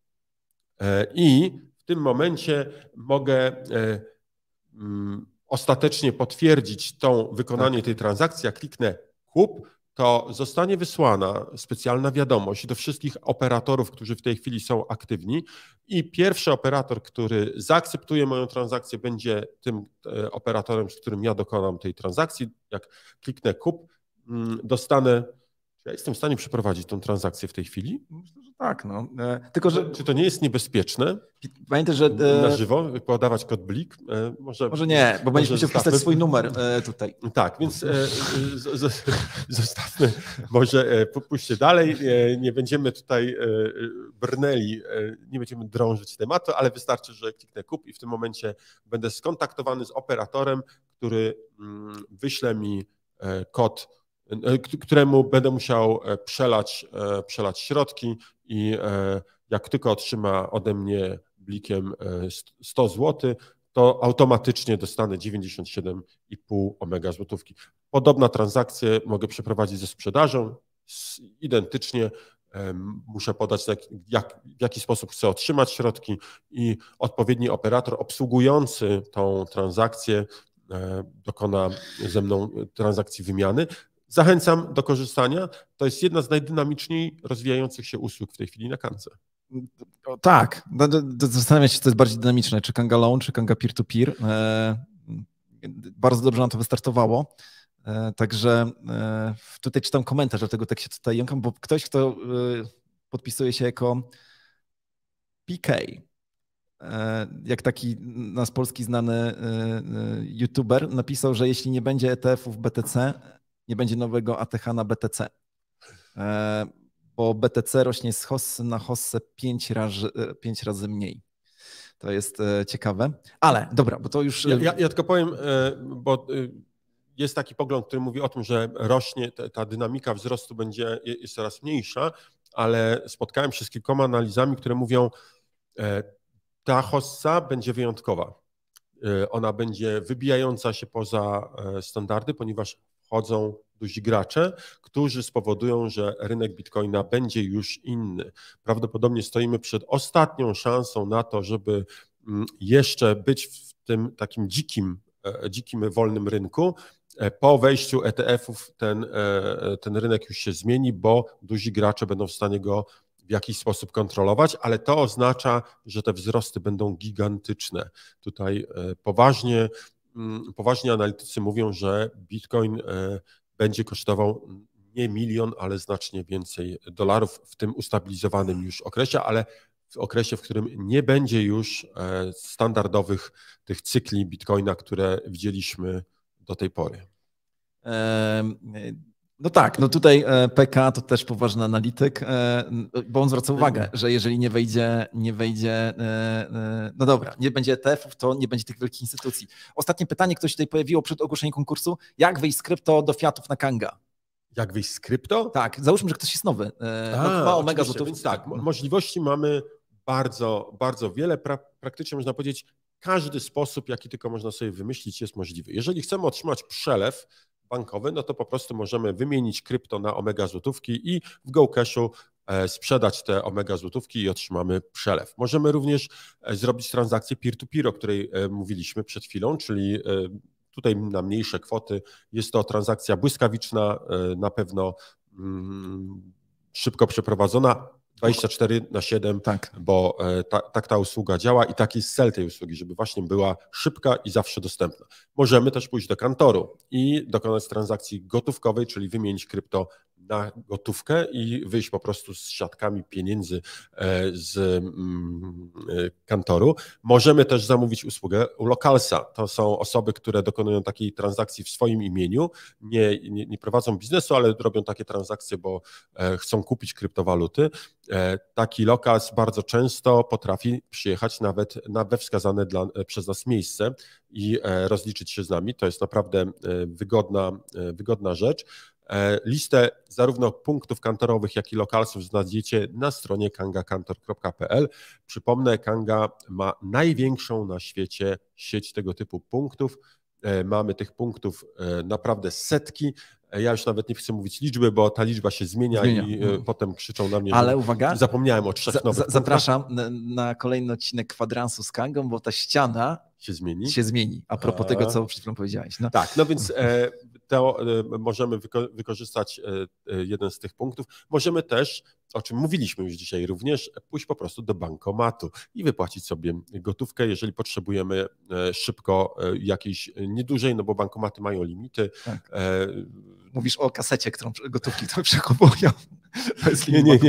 i w tym momencie mogę ostatecznie potwierdzić wykonanie tej transakcji. Jak kliknę kup, to zostanie wysłana specjalna wiadomość do wszystkich operatorów, którzy w tej chwili są aktywni i pierwszy operator, który zaakceptuje moją transakcję, będzie tym operatorem, z którym ja dokonam tej transakcji. Jak kliknę kup, dostanę... Ja jestem w stanie przeprowadzić tą transakcję w tej chwili? Myślę, że tak. No. Tylko, że... Czy to nie jest niebezpieczne? Pamiętaj, że... Na żywo podawać kod blik? Może nie, bo będziesz musiał wpisać swój numer tutaj. Tak, więc zostawmy, może pójście dalej, nie będziemy tutaj brnęli, nie będziemy drążyć tematu, ale wystarczy, że kliknę kup i w tym momencie będę skontaktowany z operatorem, który wyśle mi kod, któremu będę musiał przelać środki i jak tylko otrzyma ode mnie blikiem 100 zł, to automatycznie dostanę 97,5 omega złotówki. Podobna transakcję mogę przeprowadzić ze sprzedażą, identycznie muszę podać, w jaki sposób chcę otrzymać środki i odpowiedni operator obsługujący tą transakcję dokona ze mną transakcji wymiany. Zachęcam do korzystania. To jest jedna z najdynamiczniej rozwijających się usług w tej chwili na Kance. Tak, zastanawiam się, co jest bardziej dynamiczne, czy Kanga Loan, czy Kanga Peer-to-Peer. Bardzo dobrze nam to wystartowało. Także tutaj czytam komentarz, dlatego tak się tutaj jąkam, bo ktoś, kto podpisuje się jako PK, jak taki nasz polski znany youtuber, napisał, że jeśli nie będzie ETF-ów BTC, nie będzie nowego ATH na BTC, bo BTC rośnie z hossy na hossę 5 razy mniej. To jest ciekawe, ale dobra, bo to już... Ja tylko powiem, bo jest taki pogląd, który mówi o tym, że rośnie, ta dynamika wzrostu jest coraz mniejsza, ale spotkałem się z kilkoma analizami, które mówią, ta hossa będzie wyjątkowa. Ona będzie wybijająca się poza standardy, ponieważ wchodzą duzi gracze, którzy spowodują, że rynek Bitcoina będzie już inny. Prawdopodobnie stoimy przed ostatnią szansą na to, żeby jeszcze być w tym takim dzikim wolnym rynku. Po wejściu ETF-ów ten rynek już się zmieni, bo duzi gracze będą w stanie go w jakiś sposób kontrolować, ale to oznacza, że te wzrosty będą gigantyczne. Tutaj poważni analitycy mówią, że Bitcoin będzie kosztował nie 1 milion, ale znacznie więcej dolarów w tym ustabilizowanym już okresie, ale w okresie, w którym nie będzie już standardowych tych cykli Bitcoina, które widzieliśmy do tej pory. No tak, no tutaj PK to też poważny analityk, bo on zwraca uwagę, że jeżeli nie wejdzie, no dobra, nie będzie ETF-ów, to nie będzie tych wielkich instytucji. Ostatnie pytanie, które się tutaj pojawiło przed ogłoszeniem konkursu, jak wyjść z krypto do fiatów na Kanga? Jak wyjść z krypto? Tak, załóżmy, że ktoś jest nowy, ma omega złotów. Więc tak, możliwości mamy bardzo, bardzo wiele. Praktycznie można powiedzieć, każdy sposób, jaki tylko można sobie wymyślić, jest możliwy. Jeżeli chcemy otrzymać przelew bankowy, no to po prostu możemy wymienić krypto na omega złotówki i w GoCashu sprzedać te omega złotówki i otrzymamy przelew. Możemy również zrobić transakcję peer-to-peer, o której mówiliśmy przed chwilą, czyli tutaj na mniejsze kwoty. Jest to transakcja błyskawiczna, na pewno szybko przeprowadzona, 24/7, tak. Bo tak ta usługa działa i taki jest cel tej usługi, żeby właśnie była szybka i zawsze dostępna. Możemy też pójść do kantoru i dokonać transakcji gotówkowej, czyli wymienić krypto na gotówkę i wyjść po prostu z siatkami pieniędzy z kantoru. Możemy też zamówić usługę u Localsa. To są osoby, które dokonują takiej transakcji w swoim imieniu, nie prowadzą biznesu, ale robią takie transakcje, bo chcą kupić kryptowaluty. Taki Locals bardzo często potrafi przyjechać nawet we wskazane przez nas miejsce i rozliczyć się z nami. To jest naprawdę wygodna rzecz. Listę zarówno punktów kantorowych, jak i Localsów znajdziecie na stronie kangakantor.pl. Przypomnę, Kanga ma największą na świecie sieć tego typu punktów. Mamy tych punktów naprawdę setki. Ja już nawet nie chcę mówić liczby, bo ta liczba się zmienia. I potem krzyczą na mnie, ale że uwaga, zapomniałem o 3 nowych zapraszam na kolejny odcinek Kwadransu z Kangą, bo ta ściana się zmieni. A propos tego, co przed chwilą powiedziałeś. No. Tak, no więc to możemy wykorzystać jeden z tych punktów. Możemy też, o czym mówiliśmy już dzisiaj również, pójść po prostu do bankomatu i wypłacić sobie gotówkę, jeżeli potrzebujemy szybko jakiejś niedużej, no bo bankomaty mają limity. Tak. Mówisz o kasecie, gotówki, którą przechowują. To jest nie.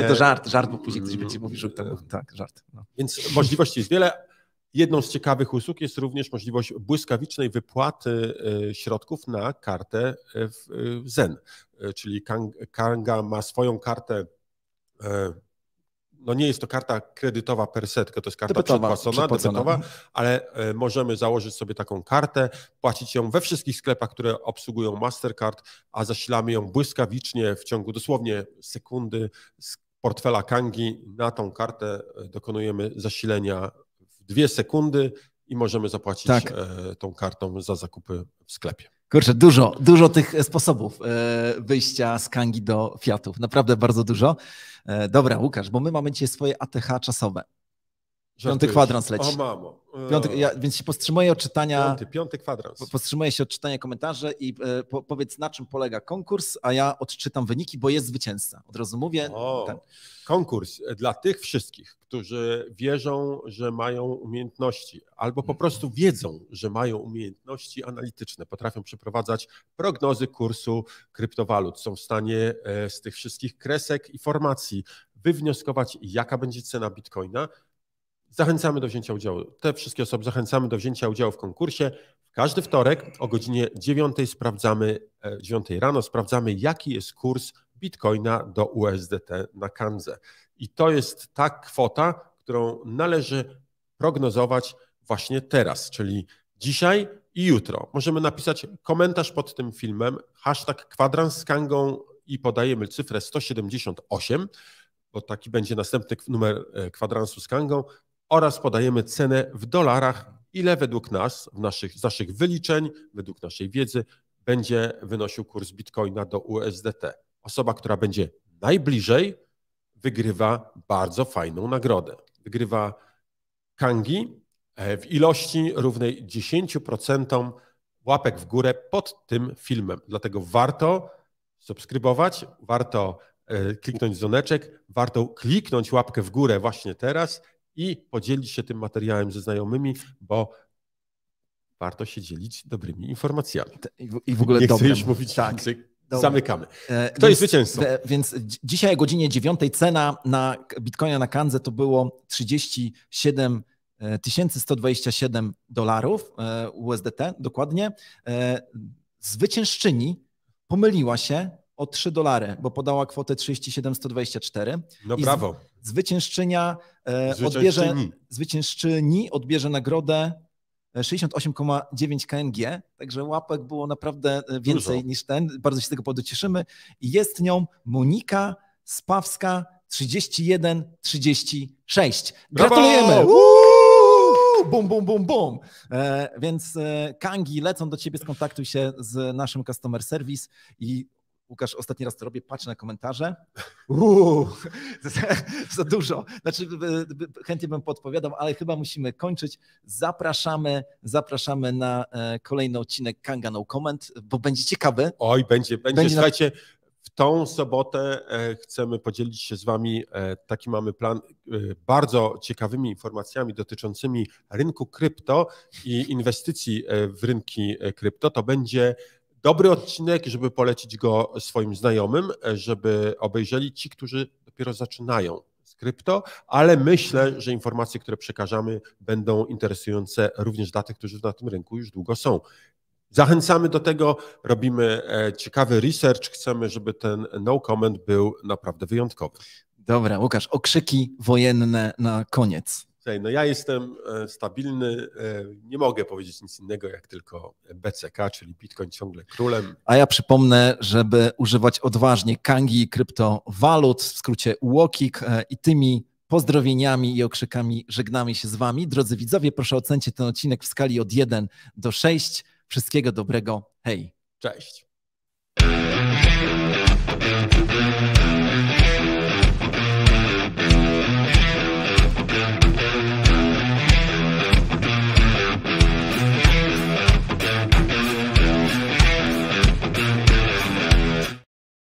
To żart, bo później ktoś będzie mówił, że tak, żart. No. Więc możliwości jest wiele. Jedną z ciekawych usług jest również możliwość błyskawicznej wypłaty środków na kartę w Zen, czyli Kanga ma swoją kartę, no nie jest to karta kredytowa per se, tylko to jest karta debetowa, ale możemy założyć sobie taką kartę, płacić ją we wszystkich sklepach, które obsługują Mastercard, a zasilamy ją błyskawicznie w ciągu dosłownie sekundy z portfela Kangi. Na tą kartę dokonujemy zasilenia 2 sekundy i możemy zapłacić tą kartą za zakupy w sklepie. Kurczę, dużo tych sposobów wyjścia z Kangi do fiatów. Naprawdę bardzo dużo. Dobra, Łukasz, bo my mamy dzisiaj swoje ATH czasowe. Piąty kwadrans leci. O mamo. Więc się powstrzymuję od czytania. Piąty kwadrans. Powstrzymuję się od czytania komentarzy i powiedz, na czym polega konkurs, a ja odczytam wyniki, bo jest zwycięzca. Od razu mówię. Konkurs dla tych wszystkich, którzy wierzą, że mają umiejętności, albo po prostu wiedzą, że mają umiejętności analityczne, potrafią przeprowadzać prognozy kursu kryptowalut, są w stanie z tych wszystkich kresek i formacji wywnioskować, jaka będzie cena Bitcoina. Zachęcamy do wzięcia udziału. Te wszystkie osoby zachęcamy do wzięcia udziału w konkursie. W każdy wtorek o godzinie 9 rano sprawdzamy, jaki jest kurs Bitcoina do USDT na Kandze. I to jest ta kwota, którą należy prognozować właśnie teraz, czyli dzisiaj i jutro. Możemy napisać komentarz pod tym filmem, #kwadrans z Kangą i podajemy cyfrę 178, bo taki będzie następny numer kwadransu z Kangą, oraz podajemy cenę w dolarach, ile według nas, z naszych wyliczeń, według naszej wiedzy, będzie wynosił kurs Bitcoina do USDT. Osoba, która będzie najbliżej, wygrywa bardzo fajną nagrodę. Wygrywa Kangi w ilości równej 10% łapek w górę pod tym filmem. Dlatego warto subskrybować, warto kliknąć dzwoneczek, warto kliknąć łapkę w górę właśnie teraz i podzielić się tym materiałem ze znajomymi, bo warto się dzielić dobrymi informacjami. I w ogóle nie chcę już mówić więcej. Zamykamy. Kto jest zwycięzcą? Więc dzisiaj o godzinie 9 cena na Bitcoina na Kandze to było 37 127 dolarów USDT dokładnie. Zwyciężczyni pomyliła się o $3, bo podała kwotę 37,124. No brawo. Zwyciężczyni odbierze nagrodę 68,9 KNG, także łapek było naprawdę więcej Dużo. niż ten. Bardzo się z tego powodu cieszymy. I jest nią Monika Spawska 3136. Gratulujemy! Bum, bum, bum, bum. Więc Kangi, lecą do ciebie, skontaktuj się z naszym customer service i Łukasz, ostatni raz to robię, patrzę na komentarze. Za dużo. Znaczy, chętnie bym podpowiadał, ale chyba musimy kończyć. Zapraszamy na kolejny odcinek Kanga No Comment, bo będzie ciekawy. Oj, będzie. Słuchajcie, w tą sobotę chcemy podzielić się z wami, taki mamy plan, bardzo ciekawymi informacjami dotyczącymi rynku krypto i inwestycji w rynki krypto. To będzie dobry odcinek, żeby polecić go swoim znajomym, żeby obejrzeli ci, którzy dopiero zaczynają z krypto, ale myślę, że informacje, które przekażemy, będą interesujące również dla tych, którzy na tym rynku już długo są. Zachęcamy do tego, robimy ciekawy research, chcemy, żeby ten no comment był naprawdę wyjątkowy. Dobra, Łukasz, okrzyki wojenne na koniec. No ja jestem stabilny, nie mogę powiedzieć nic innego jak tylko BCK, czyli Bitcoin ciągle królem. A ja przypomnę, żeby używać odważnie Kangi i kryptowalut, w skrócie UOKiK, i tymi pozdrowieniami i okrzykami żegnamy się z wami. Drodzy widzowie, proszę ocencie ten odcinek w skali od 1 do 6. Wszystkiego dobrego. Hej. Cześć.